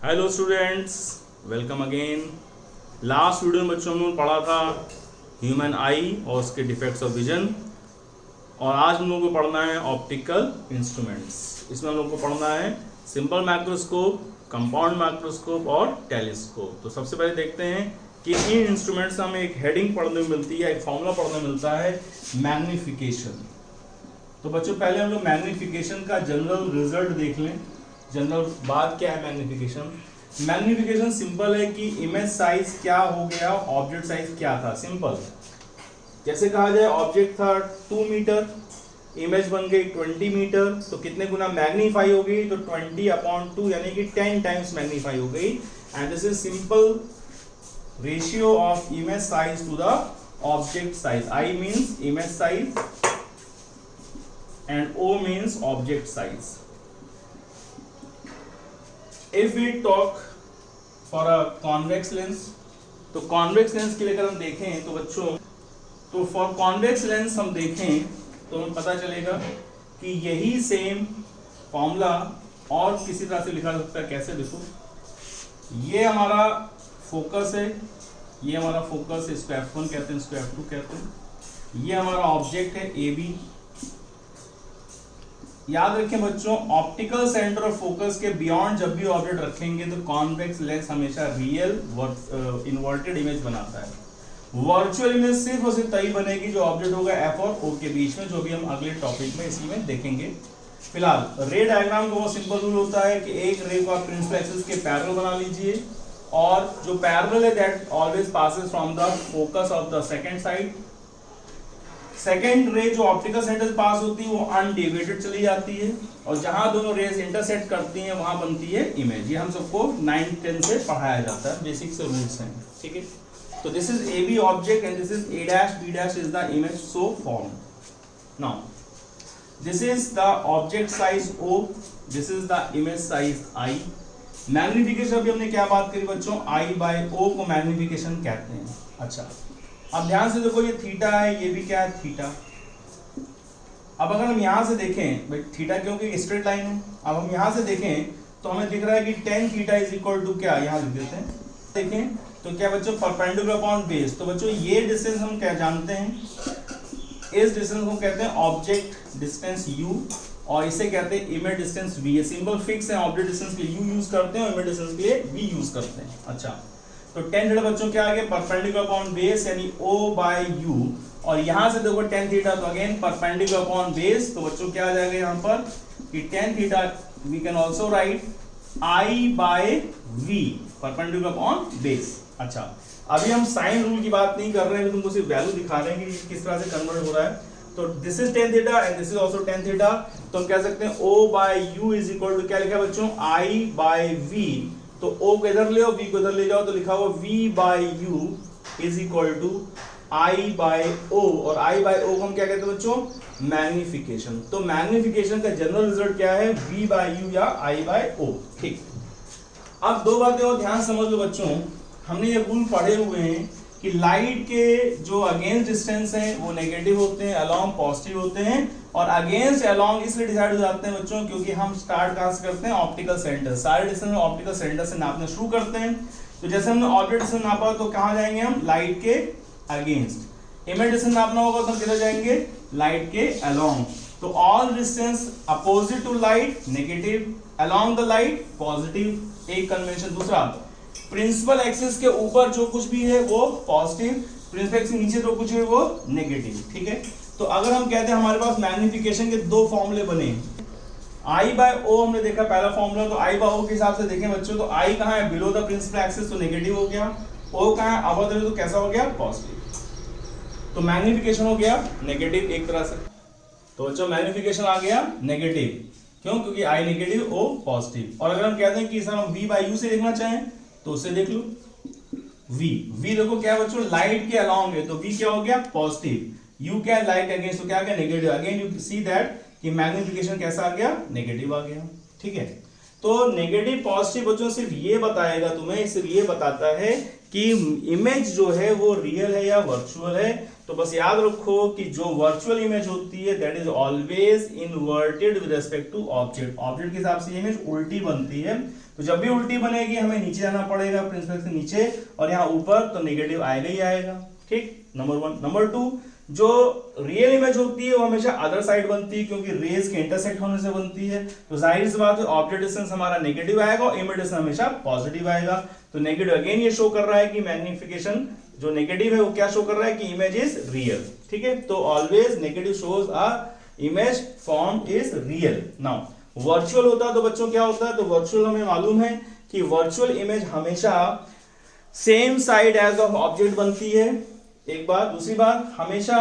Hello students, welcome again. Last video में बच्चों ने पढ़ा था ह्यूमन आई और उसके डिफेक्ट्स ऑफ विजन, और आज हम लोग को पढ़ना है ऑप्टिकल इंस्ट्रूमेंट्स। इसमें हम लोग को पढ़ना है सिंपल माइक्रोस्कोप, कंपाउंड माइक्रोस्कोप और टेलीस्कोप। तो सबसे पहले देखते हैं कि इन इंस्ट्रूमेंट्स से हमें एक हेडिंग पढ़ने में मिलती है, एक फॉर्मूला पढ़ने मिलता है, मैग्नीफिकेशन। तो बच्चों पहले हम लोग मैग्नीफिकेशन का जनरल रिजल्ट देख लें। जनरल बात क्या है मैग्नीफिकेशन? मैग्नीफिकेशन सिंपल है कि इमेज साइज क्या हो गया, ऑब्जेक्ट साइज क्या था। सिंपल, जैसे कहा जाए ऑब्जेक्ट था 2 मीटर, इमेज बन गई 20 मीटर, तो कितने गुना मैग्नीफाई हो गई? तो 20/2 यानी कि 10 टाइम्स मैग्नीफाई हो गई। And this is simple ratio of image size to the object size. I means image size and O means object size. If we talk for a convex lens, तो convex lens के लिए अगर हम देखें तो बच्चों, तो for convex lens हम देखें तो हमें पता चलेगा कि यही सेम फॉर्मूला और किसी तरह से लिखा जा सकता है। कैसे? देखो, ये हमारा फोकस है, ये हमारा फोकस है, इसको F1 कहते हैं, इसको F2 कहते हैं। ये हमारा ऑब्जेक्ट है AB। याद रखें बच्चों, ऑप्टिकल सेंटर ऑफ फोकस के बियॉन्ड जब भी ऑब्जेक्ट रखेंगे तो कॉन्वेक्स लेंस हमेशा रियल इन्वर्टेड इमेज बनाता है। वर्चुअल इमेज सिर्फ और सिर्फ तभी बनेगी जो ऑब्जेक्ट होगा F और O के बीच में, जो भी हम अगले टॉपिक में इसी में देखेंगे। फिलहाल रे डायग्राम का बहुत सिंपल रूल होता है कि एक रे को आप प्रिंसिपल एक्सिस के पैरेलल बना लीजिए, और जो पैरेलल है that always passes from the focus of the second side. Second रे जो ऑप्टिकल सेंटर से पास होती है वो अनडेविएटेड चली जाती है, और जहां दोनों रेज इंटरसेक्ट करती हैं वहां बनती है इमेज। ये हम सबको 9-10 से पढ़ाया जाता है, बेसिक से रूल्स हैं, ठीक है। तो this is AB object and this is A' B' is the image so form. Now this is the object size O, this is the image size I। Magnification अभी हमने क्या बात करी बच्चों? I/O को मैग्नीफिकेशन कहते हैं। अच्छा, अब ध्यान से देखो, ये थीटा है, ये भी क्या है? थीटा। अब अगर हम यहां से देखें, भाई थीटा क्योंकि स्ट्रेट लाइन है, अब हम यहां से देखें तो हमें दिख रहा है कि tan theta is equal to क्या? यहां लिख देते हैं, देखें तो क्या बच्चों? Perpendicular upon base. तो बच्चों ये डिस्टेंस हम क्या जानते हैं? इस डिस्टेंस को कहते हैं ऑब्जेक्ट डिस्टेंस U, और इसे कहते हैं इमेज डिस्टेंस V। ये सिंपल फिक्स है, ऑब्जेक्ट डिस्टेंस के लिए U यूज करते हैं और इमेज डिस्टेंस के लिए V यूज करते हैं। अच्छा, तो tan थीटा बच्चों क्या आ गया? परपेंडिकुलर अपॉन बेस यानी O/U, और यहां से देखो tan थीटा तो अगेन परपेंडिकुलर अपॉन बेस। तो बच्चों क्या आ जाएगा यहाँ पर कि tan theta we can also write I/V, perpendicular upon base. अच्छा, अभी हम साइन रूल की बात नहीं कर रहे हैं, तुमको सिर्फ वैल्यू दिखा रहे हैं कि किस तरह से कन्वर्ट हो रहा है। तो this is tan theta and this is also tan theta, तो हम कह सकते हैं O/U इज इक्वल टू क्या लिखा है बच्चों? I/V। तो O को इधर ले आओ, V को इधर ले जाओ, तो लिखा हुआ V/U is equal to I/O, और I/O को हम क्या कहते हैं बच्चों? मैग्नीफिकेशन। तो मैग्नीफिकेशन का जनरल रिजल्ट क्या है? V/U या I/O। ठीक, अब दो बातें और ध्यान समझ लो बच्चों। हमने ये रूल पढ़े हुए हैं कि लाइट के जो अगेंस्ट डिस्टेंस है वो नेगेटिव होते हैं, अलोंग पॉजिटिव होते हैं, और अगेंस्ट अलोंग इसलिए डिसाइड हो जाते हैं बच्चों क्योंकि हम स्टार्ट कहां से करते हैं? Optical centre. सारे डिस्टेंस ऑप्टिकल सेंटर से नापना शुरू करते हैं। तो जैसे हमने ऑब्जेक्ट डिस्टेंस नापा तो कहां जाएंगे हम? लाइट के अगेंस्ट। इमेज डिस्टेंस नापना होगा तो हम किधर जाएंगे? लाइट के अलोंग। तो all distance opposite to light negative, along the light positive, एक कन्वेंशन। दूसरा, प्रिंसिपल एक्सिस के ऊपर जो कुछ भी है वो पॉजिटिव, प्रिंसिपल एक्सिस के नीचे जो कुछ है वो नेगेटिव, ठीक है। तो अगर हम कहते हैं हमारे पास मैग्नीफिकेशन के दो फॉर्मूले बने, I/O हमने देखा पहला फॉर्मूला, तो I/O के हिसाब से देखें बच्चों तो I कहां है? बिलो द प्रिंसिपल एक्सिस, तो नेगेटिव हो गया। O कहां है? अबव द, तो कैसा हो गया? पॉजिटिव। तो मैग्नीफिकेशन हो गया नेगेटिव एक तरह से। तो बच्चों मैग्नीफिकेशन आ गया नेगेटिव, क्यों? क्योंकि I नेगेटिव, O पॉजिटिव। और अगर हम कहते हैं कि सर हम V/U से देखना चाहें तो उसे देख लो, V देखो क्या है बच्चों? लाइट के अलोंग है, तो V क्या हो गया? पॉजिटिव। U क्या है? लाइट अगेंस्ट, तो क्या आ गया? Negative. Again you see that कि मैग्नीफिकेशन कैसा आ गया? नेगेटिव आ गया, ठीक है। तो नेगेटिव पॉजिटिव बच्चों सिर्फ ये बताएगा तुम्हें, सिर्फ ये बताता है कि इमेज जो है वो रियल है या वर्चुअल है। तो बस याद रखो कि जो वर्चुअल इमेज होती है that is always inverted with respect to object. Object के हिसाब से इमेज उल्टी बनती है, तो जब भी उल्टी बनेगी हमें नीचे जाना पड़ेगा, प्रिंसिपल से नीचे, और यहाँ ऊपर तो नेगेटिव आएगा ही आएगा। ठीक, नंबर 1। नंबर 2, जो रियल इमेज होती है वो हमेशा अदर साइड बनती है क्योंकि रेज के इंटरसेक्ट होने से बनती है, तो जाहिर सी बात है ऑब्जेक्ट डिस्टेंस हमारा नेगेटिव आएगा और इमेज डिस्टेंस हमेशा पॉजिटिव आएगा। तो नेगेटिव अगेन ये शो कर रहा है कि मैग्निफिकेशन जो नेगेटिव है वो क्या शो कर रहा है कि इमेज इज रियल। ठीक है, तो always negative shows a image form is real. Now virtual होता है तो बच्चों क्या होता है, तो वर्चुअल हमें मालूम है कि वर्चुअल इमेज हमेशा same side as of object बनती है, एक बात। दूसरी बात, हमेशा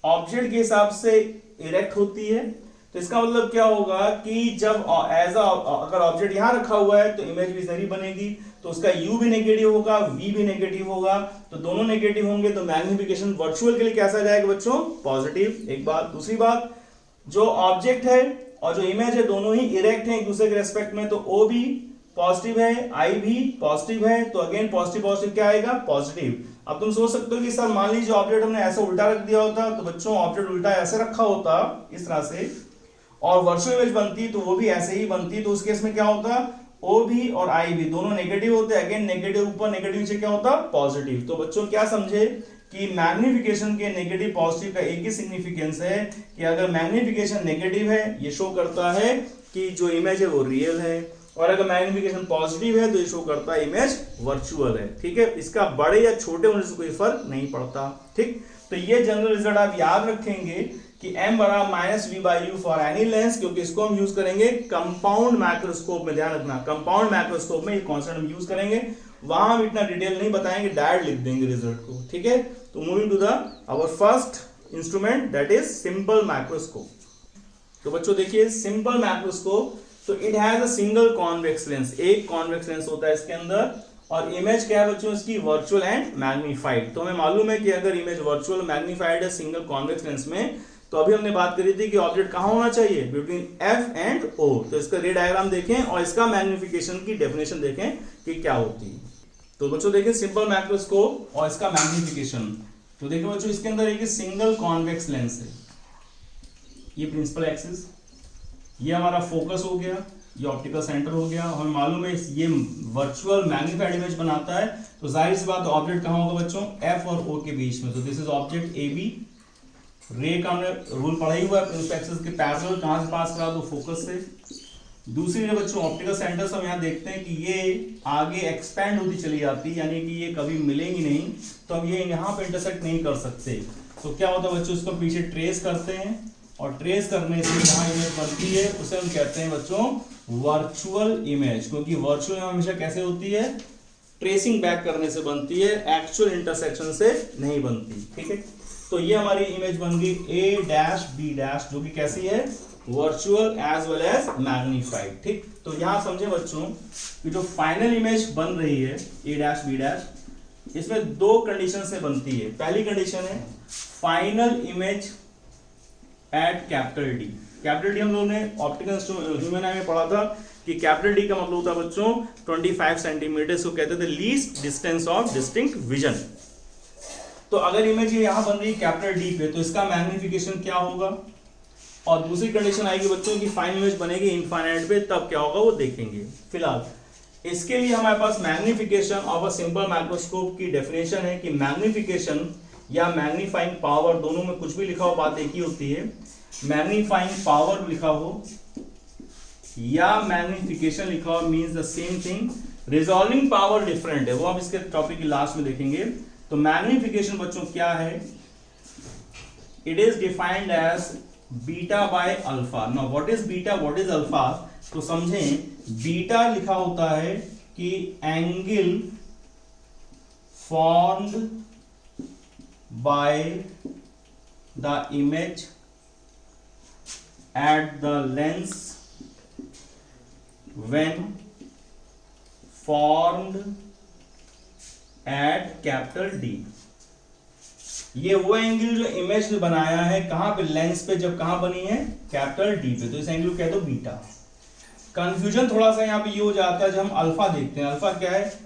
ऑब्जेक्ट के हिसाब से इरेक्ट होती है। तो इसका मतलब क्या होगा कि जब अगर ऑब्जेक्ट यहां रखा हुआ है तो इमेज भी इधर ही बनेगी, तो उसका u भी नेगेटिव होगा, v भी नेगेटिव होगा, तो दोनों नेगेटिव होंगे, तो मैग्निफिकेशन वर्चुअल के लिए कैसा जाएगा बच्चों, पॉजिटिव, एक बात। दूसरी बात, जो ऑब्जेक्ट है और जो इमेज है दोनों ही इरेक्ट है एक दूसरे के रेस्पेक्ट में, तो o भी पॉजिटिव है, I भी पॉजिटिव है, तो अगेन पॉजिटिव पॉजिटिव क्या आएगा, पॉजिटिव। अब तुम सोच सकते हो कि सर मान लीजिए ऑब्जेक्ट हमने ऐसे उल्टा रख दिया होता, तो बच्चों ऑब्जेक्ट उल्टा ऐसे रखा होता इस तरह से और वर्चुअल इमेज बनती तो वो भी ऐसे ही बनती, तो उस केस में क्या होता, O भी और I भी दोनों नेगेटिव होते, अगेन नेगेटिव ऊपर नेगेटिव नीचे क्या होता, पॉजिटिव। तो बच्चों क्या समझे कि मैग्निफिकेशन के नेगेटिव पॉजिटिव का एक ही सिग्निफिकेंस है कि अगर मैग्निफिकेशन नेगेटिव है ये शो करता है कि जो इमेज है वो रियल है, और अगर मैग्निफिकेशन पॉजिटिव है तो ये शो करता है इमेज वर्चुअल है। ठीक है, इसका बड़े या छोटे होने से कोई फर्क नहीं पड़ता। ठीक, तो ये जनरल रिजल्ट आप याद रखेंगे कि m बराबर -v/u फॉर एनी लेंस, क्योंकि इसको हम यूज करेंगे कंपाउंड माइक्रोस्कोप में। ध्यान रखना, कंपाउंड माइक्रोस्कोप में ये कॉन्सेप्ट हम यूज करेंगे, वहां हम इतना डिटेल नहीं बताएंगे, डायरेक्ट लिख देंगे रिजल्ट को। ठीक है, तो moving to the our first instrument that is simple microscope. तो बच्चों देखिए सिंपल माइक्रोस्कोप, तो it has a single convex lens, एक कॉन्वेक्स लेंस होता है इसके अंदर, और इमेज क्या है बच्चों इसकी, वर्चुअल एंड मैग्नीफाइड। तो हमें मालूम है कि अगर इमेज वर्चुअल मैग्नीफाइड है सिंगल कॉन्वेक्स लेंस में, तो अभी हमने बात करी थी कि ऑब्जेक्ट कहां होना चाहिए, बिटवीन F एंड O। तो इसका रे डायग्राम देखें और इसका मैग्निफिकेशन की डेफिनेशन देखें कि क्या होती है। तो बच्चों देखें सिंपल माइक्रोस्कोप और इसका मैग्निफिकेशन। तो देखिए बच्चों इसके अंदर एक सिंगल कॉन्वेक्स लेंस है, ये प्रिंसिपल एक्सिस, ये हमारा फोकस हो गया, ये ऑप्टिकल सेंटर हो गया। हमें मालूम है ये वर्चुअल मैग्नीफाइड इमेज बनाता है, तो जाहिर सी बात ऑब्जेक्ट कहां होगा बच्चों, F और O के बीच में। तो दिस इज ऑब्जेक्ट AB, रे का हमने रूल पढ़ा ही हुआ है, प्रिंसिपल एक्सिस के पैरेलल कहां से पास करा, तो फोकस से। दूसरी रे बच्चों ऑप्टिकल सेंटर से हम यहाँ देखते हैं कि ये आगे एक्सपैंड होती चली जाती है, यानी कि ये कभी मिलेंगी नहीं, तो हम ये यहाँ पे इंटरसेक्ट नहीं कर सकते। तो क्या होता है बच्चों, इसको पीछे ट्रेस करते हैं और ट्रेस करने से जहां इमेज बनती है उसे हम कहते हैं बच्चों वर्चुअल इमेज, क्योंकि वर्चुअल हमेशा कैसे होती है, ट्रेसिंग बैक करने से बनती है, एक्चुअल इंटरसेक्शन से नहीं बनती। ठीक है, तो ये हमारी इमेज बन गई A-B', जो कि कैसी है, virtual as well as magnified. ठीक, तो यहां समझे बच्चों कि जो फाइनल इमेज बन रही है A'-B', इसमें दो कंडीशन से बनती है। पहली कंडीशन है final image at capital D। Capital D हम लोगों ने ऑप्टिकल ह्यूमन आई में पढ़ा था कि कैपिटल D का मतलब होता है बच्चों 25 सेंटीमीटर, इसको कहते थे least distance of distinct vision. तो अगर इमेज ये यहां बन रही है कैपिटल D पे, तो इसका मैग्निफिकेशन क्या होगा, और दूसरी कंडीशन आएगी बच्चों की फाइनल इमेज बनेगी इनफाइनाइट पे, तब क्या होगा वो देखेंगे। फिलहाल इसके लिए हमारे पास magnification of a simple microscope की डेफिनेशन है कि मैग्निफिकेशन या मैग्नीफाइंग पावर, दोनों में कुछ भी लिखा हो बात एक ही होती है, मैग्नीफाइंग पावर लिखा हो या मैग्निफिकेशन लिखा हो means the same thing, resolving power different है, वो आप इसके टॉपिक की लास्ट में देखेंगे। तो मैग्निफिकेशन बच्चों क्या है, it is defined as beta by alpha. Now what is beta, what is alpha, तो समझें बीटा लिखा होता है कि angle formed by the image at the lens when formed at capital D। ये वो एंगल जो इमेज ने बनाया है कहां पे, लेंस पे, जब कहां बनी है, कैपिटल D पे, तो इस एंगल को कह दो बीटा। कंफ्यूजन थोड़ा सा यहाँ पे ये हो जाता है जब हम अल्फा देखते हैं। अल्फा क्या है?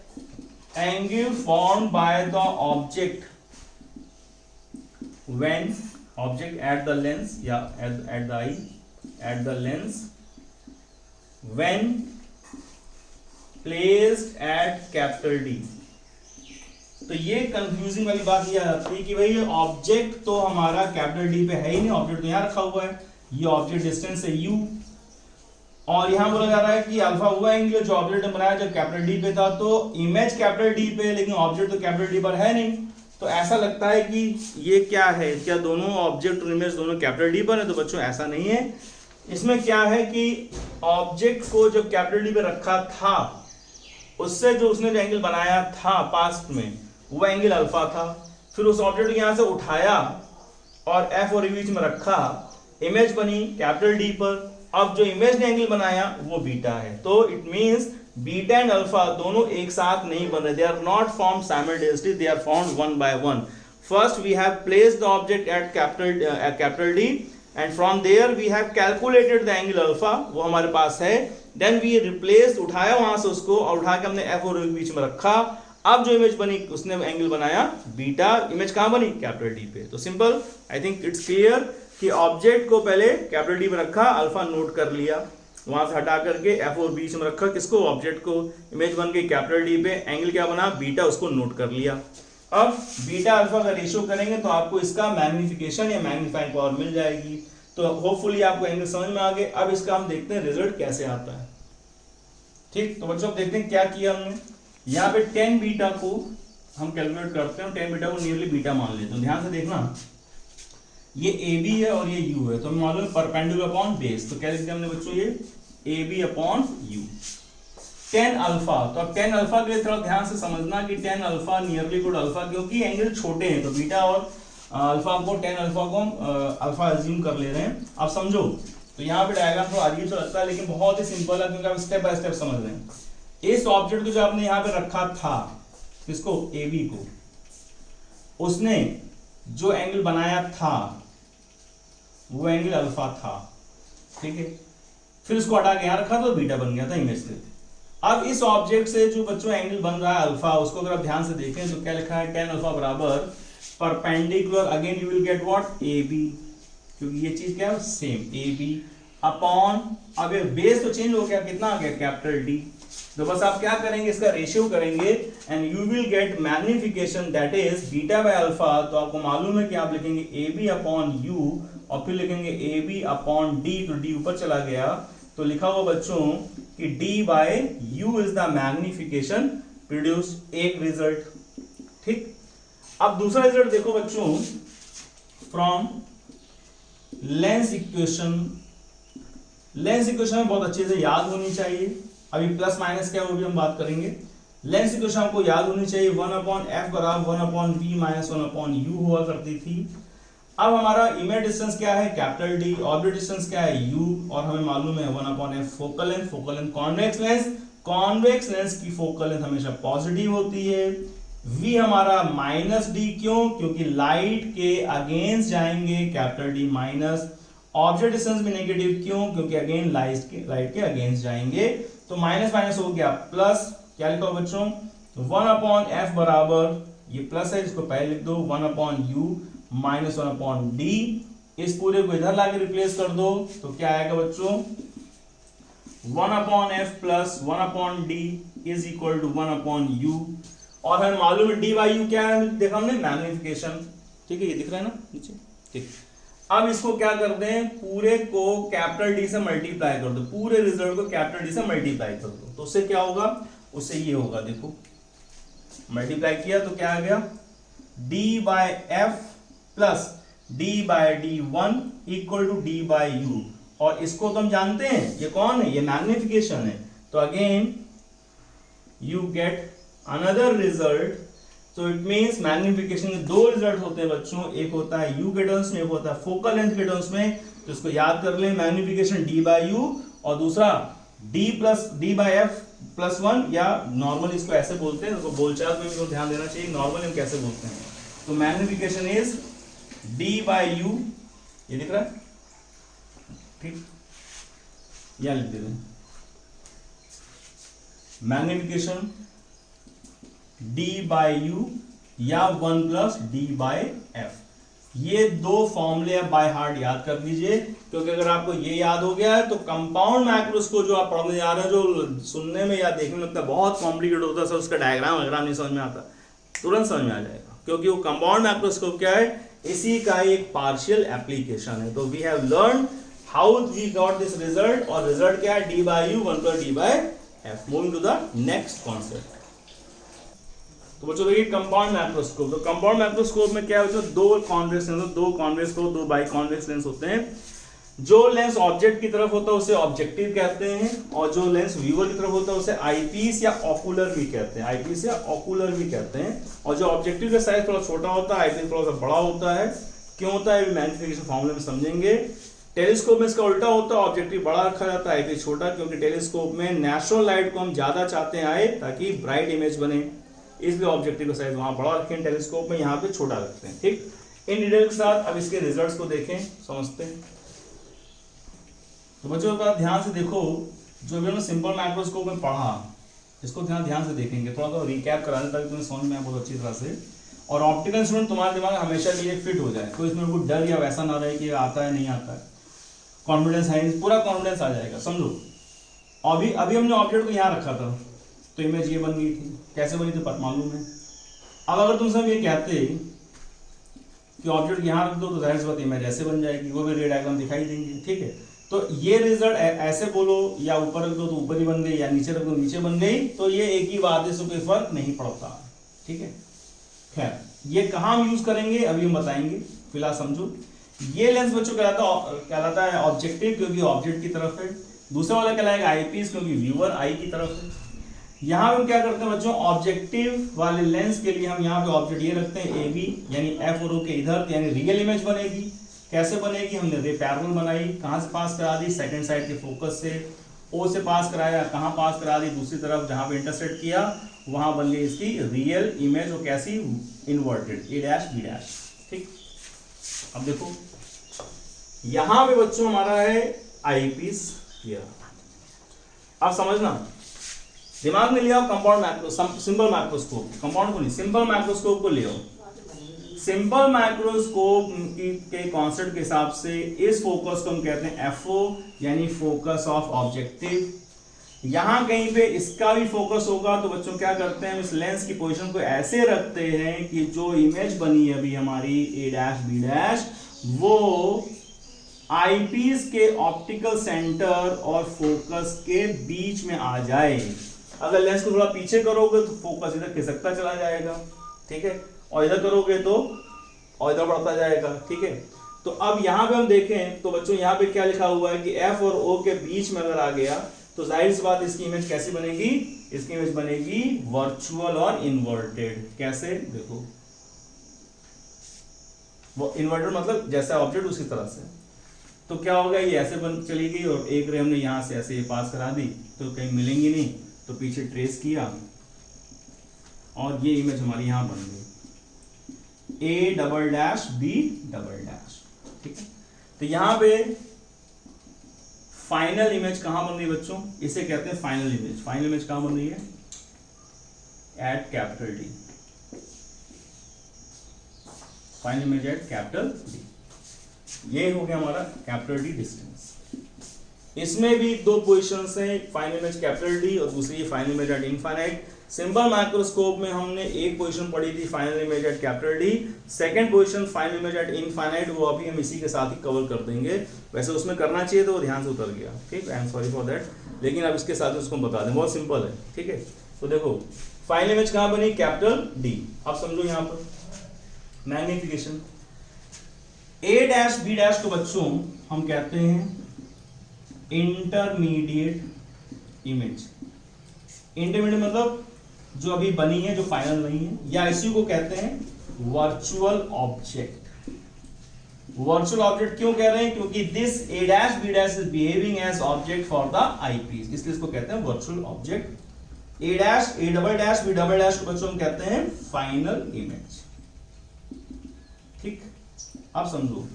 Angle formed by the object when object at the lens या at the eye at the lens when placed at capital D. तो ये कंफ्यूजिंग वाली बात ये आ जाती है कि भाई ये ऑब्जेक्ट तो हमारा कैपिटल डी पे है ही नहीं, ऑब्जेक्ट तो यहाँ रखा हुआ है, ये ऑब्जेक्ट डिस्टेंस है u, और यहाँ बोला जा रहा है कि अल्फा हुआ एंगल जो ऑब्जेक्ट ने बनाया जब कैपिटल डी पे था, तो इमेज कैपिटल डी पे लेकिन ऑब्जेक्ट तो कैपिटल डी पर है नहीं। तो ऐसा लगता है कि ये क्या है, क्या दोनों ऑब्जेक्ट और इमेज दोनों कैपिटल डी पर है? तो बच्चों ऐसा नहीं है। इसमें क्या है कि ऑब्जेक्ट को जब कैपिटल डी पे रखा था उससे जो उसने जो एंगल बनाया था पास्ट में वो एंगल अल्फा था, फिर उस ऑब्जेक्ट को यहां से उठाया और एफ और बीच में रखा, इमेज बनी कैपिटल डी पर। अब जो इमेज ने एंगल बनाया वो बीटा है। तो it means beta and alpha दोनों एक साथ नहीं बन रहे, they are not formed simultaneously, they are formed one by one. First we have placed the object at capital D and from there we have calculated the angle alpha, वो हमारे पास है। Then we replace, उठाया वहां से उसको और उठा के हमने एफ और बीच में रखा। अब जो इमेज बनी उसने एंगल बनाया बीटा, इमेज कहां बनी? कैपिटल डी पे। तो simple, I think it's clear कि ऑब्जेक्ट को पहले कैपिटल डी पे रखा, अल्फा नोट कर लिया, वहां से हटा करके एफ और बीच में रखा, किसको? ऑब्जेक्ट को, इमेज बन गई कैपिटल डी पे, एंगल क्या बना? बीटा, उसको नोट कर लिया। अब बीटा अल्फा का रेशियो करेंगे तो आपको इसका मैग्निफिकेशन या मैग्नीफाइंग पावर मिल जाएगी। तो होपफुली आपको एंगल समझ में आ गए। अब इसका हम देखते हैं रिजल्ट कैसे आता है। ठीक, तो बच्चों देखते हैं क्या किया हमने। यहाँ पे 10 बीटा को हम कैलकुलेट करते हैं, 10 बीटा को नियरली बीटा मान लेते हैं। ध्यान से देखना, ये ए बी है और ये यू है, तो हमें मालूम है परपेंडिकुलर अपॉन बेस। तो क्या लिखते हैं हमने बच्चों? ये A B upon U. 10 alpha, तो अब 10 अल्फा के लिए थोड़ा ध्यान से समझना कि 10 अल्फा नियरली इक्वल अल्फा, क्योंकि एंगल छोटे हैं तो बीटा और अल्फा को 10 अल्फा को हम अल्फा अज्यूम कर ले रहे हैं। आप समझो, तो यहाँ पे डायग्राम थोड़ा अजीब सा लगता है लेकिन बहुत ही सिंपल है क्योंकि आप स्टेप बाय स्टेप समझ रहे हैं। इस ऑब्जेक्ट को जो आपने यहाँ पे रखा था, किसको? ए बी को, उसने जो एंगल बनाया था वो एंगल अल्फा था, ठीक है। फिर उसको हटा के यहां रखा तो बीटा बन गया था इमेज से। अब इस ऑब्जेक्ट से जो बच्चों एंगल बन रहा है अल्फा, उसको अगर आप ध्यान से देखें तो क्या लिखा है? 10 अल्फा बराबर perpendicular, again you will get what? A B, क्योंकि ये चीज क्या है? सेम, ए बी अपॉन, अब ये बेस तो चेंज हो गया, कितना आ गया? Capital D. तो बस आप क्या करेंगे? इसका रेशियो करेंगे and you will gate magnification, that is beta by alpha. तो आपको मालूम है कि आप लिखेंगे ए बी अपॉन यू और फिर लिखेंगे ए बी अपॉन डी, तो डी ऊपर चला गया, तो लिखा हुआ बच्चों कि D by U is the magnification produce, एक रिजल्ट। ठीक, अब दूसरा रिजल्ट देखो बच्चों, from lens equation. Lens equation में बहुत अच्छे से याद होनी चाहिए। अभी प्लस माइनस क्या है वो भी हम बात करेंगे। लेंस इक्वेशन आपको याद होनी चाहिए, 1 अपॉन एफ बराबर 1 upon V minus 1 upon U हुआ करती थी। अब हमारा इमेज डिस्टेंस क्या है? Capital D. ऑब्जेक्ट डिस्टेंस क्या है? यू, और हमें मालूम है 1 upon F focal length. Focal length convex lens, convex lens की फोकल लेंथ हमेशा पॉजिटिव होती है। v हमारा माइनस डी, क्यों? क्योंकि लाइट के अगेंस्ट जाएंगे, capital D minus. Object distance भी नेगेटिव, क्यों? क्योंकि अगेन लाइट के अगेंस्ट जाएंगे। तो माइनस माइनस हो गया प्लस, क्या लिखा हो बच्चों? 1 अपॉन एफ बराबर, ये प्लस है इसको पहले लिख दो, 1 upon you minus 1 upon D. इस पूरे को इधर लाके रिप्लेस कर दो तो क्या आएगा बच्चों? 1 upon F plus 1 upon D is equal to 1 upon U. और हमें मालूम है डी बाई यू क्या है? देखा हमने, मैग्निफिकेशन। ठीक है, ये दिख रहा है ना नीचे? ठीक, अब इसको क्या करते हैं? पूरे को कैपिटल डी से मल्टीप्लाई कर दो, पूरे रिजल्ट को कैपिटल डी से मल्टीप्लाई कर दो, तो उससे क्या होगा? उससे ये होगा, देखो मल्टीप्लाई किया तो क्या आ गया? d by F plus d by D one equal to d by U. और इसको तो हम जानते हैं ये कौन है? ये मैग्निफिकेशन है। तो again you get another result. तो इट मींस मैग्निफिकेशन के दो रिजल्ट होते हैं बच्चों, एक होता है यू के टर्म्स में, एक होता है फोकल लेंथ के टर्म्स में। तो इसको याद कर ले, मैग्निफिकेशन d बाय यू और दूसरा d बाय एफ प्लस 1, या नॉर्मली इसको ऐसे बोलते हैं, तो बोलचाल में भी तो ध्यान देना चाहिए नॉर्मली हम कैसे बोलते हैं। तो magnification is d by U, ये दिख रहा है? ठीक, यहां लिख देते हैं मैग्निफिकेशन d बाय u या 1 प्लस डी बाय एफ। ये दो फॉर्मूले आप बाय हार्ट याद कर लीजिए, क्योंकि अगर आपको ये याद हो गया है तो कंपाउंड मैक्रोस्कोप जो आप पढ़ने जा रहे हैं, जो सुनने में या देखने में लगता है बहुत कॉम्प्लिकेटेड होता है, सर उसका डायग्राम वगैरह नहीं समझ में आता, तुरंत समझ में आ जाएगा, क्योंकि वो कंपाउंड मैक्रोस्कोप क्या है, इसी का एक पार्शियल एप्लीकेशन है। तो we have learn how we got this result, और रिजल्ट क्या है, D by U 1 plus D by F. Moving to the next concept. तो बच्चों देखिए कंपाउंड मैक्रोस्कोप। तो कंपाउंड मैक्रोस्कोप में क्या है बच्चों, दो कॉन्वेक्स लेंस, दो कॉन्वेक्स को दो बाई कॉन्वेक्स लेंस होते हैं। जो लेंस ऑब्जेक्ट की तरफ होता है उसे ऑब्जेक्टिव कहते हैं, और जो लेंस व्यूअर की तरफ होता है उसे आईपीस या ऑकुलर भी कहते हैं, आईपीस या ऑकुलर भी कहते हैं। और जो ऑब्जेक्टिव का साइज थोड़ा छोटा होता है, आईपीस थोड़ा सा बड़ा होता है। क्यों होता है, मैग्निफिकेशन फॉर्मूले में समझेंगे। टेलीस्कोप में इसका उल्टा होता है, ऑब्जेक्टिव बड़ा रखा जाता है, आईपीस छोटा, क्योंकि टेलीस्कोप में नेचुरल लाइट को हम ज्यादा चाहते हैं आए, ताकि ब्राइट इमेज बने, इसलिए ऑब्जेक्टिव का साइज वहां बड़ा रखें, टेलीस्कोप में यहाँ पे छोटा रखते हैं। ठीक, इन डिटेल के साथ अब इसके रिजल्ट्स को देखें, समझते हैं। तो बच्चों का ध्यान से देखो, जो भी हमने सिंपल माइक्रोस्कोप में पढ़ा, इसको ध्यान से देखेंगे, थोड़ा सा रिकैप करा दें ताकि तुम्हें समझ में आए बहुत अच्छी तरह से। और ऑप्टिकल इंस्ट्रूमेंट तुम्हारे दिमाग में हमेशा लिए फिट हो जाए, तो इसमें कोई डर या वैसा ना रहे कि आता है नहीं आता है, कॉन्फिडेंस है, पूरा कॉन्फिडेंस आ जाएगा। समझो अभी हमने ऑब्जेक्ट को यहाँ रखा था, तो इमेज ये बन गई थी, कैसे बनी थी मालूम है। अब अगर तुमसे हम ये कहते कि ऑब्जेक्ट यहाँ रख दो, तो जाहिर सी बात इमेज ऐसे बन जाएगी, वो भी रे डायग्राम दिखाई देंगे। ठीक है, तो ये रिजल्ट ऐसे बोलो, या ऊपर रख दो तो ऊपर ही बन गई, या नीचे रख दो नीचे बन गई, तो ये एक ही बात है, इससे कोई फर्क नहीं पड़ता। ठीक है, खैर ये कहाँ हम यूज करेंगे अभी हम बताएंगे, फिलहाल समझो। ये लेंस बच्चों कहलाता है ऑब्जेक्टिव, क्योंकि ऑब्जेक्ट की तरफ है। दूसरा वाला कहलाएगा आईपीस, क्योंकि व्यूअर आई की तरफ है। यहाँ पे हम क्या करते हैं बच्चों, ऑब्जेक्टिव वाले लेंस के लिए हम यहाँ पे ऑब्जेक्ट ये रखते हैं ए बी, यानी एफ और ओ के इधर, यानी रियल इमेज बनेगी। कैसे बनेगी, हमने रे पैरेलल बनाई, कहाँ से पास करा दी, सेकंड साइड के फोकस से, ओ से पास कराया, कहाँ पास करा दी, दूसरी तरफ जहाँ पे इंटरसेक्ट किया वहां बन गई इसकी रियल इमेज, और कैसी, इन्वर्टेड, ए डैश बी डैश। ठीक, अब देखो यहां पे बच्चों हमारा है आईपीस, अब समझना, दिमाग में ले आओ कंपाउंड मैक्रोस्कोप, सिंपल माइक्रोस्कोप, कंपाउंड को नहीं, सिंपल माइक्रोस्कोप को ले आओ। सिंपल माइक्रोस्कोप के कॉन्सेप्ट के हिसाब से इस फोकस को हम कहते हैं एफओ, यानी फोकस ऑफ ऑब्जेक्टिव। यहां कहीं पे इसका भी फोकस होगा, तो बच्चों क्या करते हैं, इस लेंस की पोजीशन को ऐसे रखते हैं कि जो इमेज बनी है अभी हमारी ए डैश बी डैश, वो आईपीस के ऑप्टिकल सेंटर और फोकस के बीच में आ जाए। अगर लेंस को थोड़ा पीछे करोगे तो फोकस इधर खिसकता चला जाएगा, ठीक है, और इधर करोगे तो और इधर बढ़ता जाएगा। ठीक है, तो अब यहाँ पे हम देखें तो बच्चों यहाँ पे क्या लिखा हुआ है कि एफ और ओ के बीच में अगर आ गया, तो जाहिर सी बात इसकी इमेज कैसी बनेगी, इसकी इमेज बनेगी वर्चुअल और इन्वर्टेड। कैसे, देखो वो इन्वर्टेड मतलब जैसा ऑब्जेक्ट उसी तरह से। तो क्या होगा, ये ऐसे बन चली गई, और एक रे हमने यहां से ऐसे ये पास करा दी, तो कहीं मिलेंगी नहीं, तो पीछे ट्रेस किया और ये इमेज हमारी यहां बन गई, A double dash B double dash. ठीक है, तो यहां पे फाइनल इमेज कहां बन रही है बच्चों, इसे कहते हैं फाइनल इमेज। फाइनल इमेज कहां बन रही है, at capital D, final image at capital D. ये हो गया हमारा कैपिटल डी डिस्टेंस। इसमें भी दो पोजीशंस हैं, फाइनल इमेज कैपिटल डी और दूसरी final image at infinite. Simple microscope में हमने एक पोजीशन पढ़ी थी final image at capital D, second position final image at infinite, वो अभी हम इसी के साथ ही कवर कर देंगे। वैसे उसमें करना चाहिए तो वो ध्यान से उतर गया, ठीक, I am sorry for that, लेकिन अब इसके साथ उसको बता दें, बहुत सिंपल है। ठीक है, तो देखो फाइनल इमेज कहां बनी, कैपिटल डी। अब समझो यहां पर मैग्निफिकेशन, ए डैश बी डैश को बच्चों हम कहते हैं इंटरमीडिएट इमेज। इंटरमीडिएट मतलब जो अभी बनी है, जो फाइनल नहीं है, या इसी को कहते हैं वर्चुअल ऑब्जेक्ट। वर्चुअल ऑब्जेक्ट क्यों कह रहे हैं, क्योंकि this A dash B dash is behaving as object for the eyepiece, इसलिए इसको कहते हैं virtual object. A dash, A double dash, B double dash को बच्चों हम कहते हैं फाइनल इमेज। ठीक, अब समझो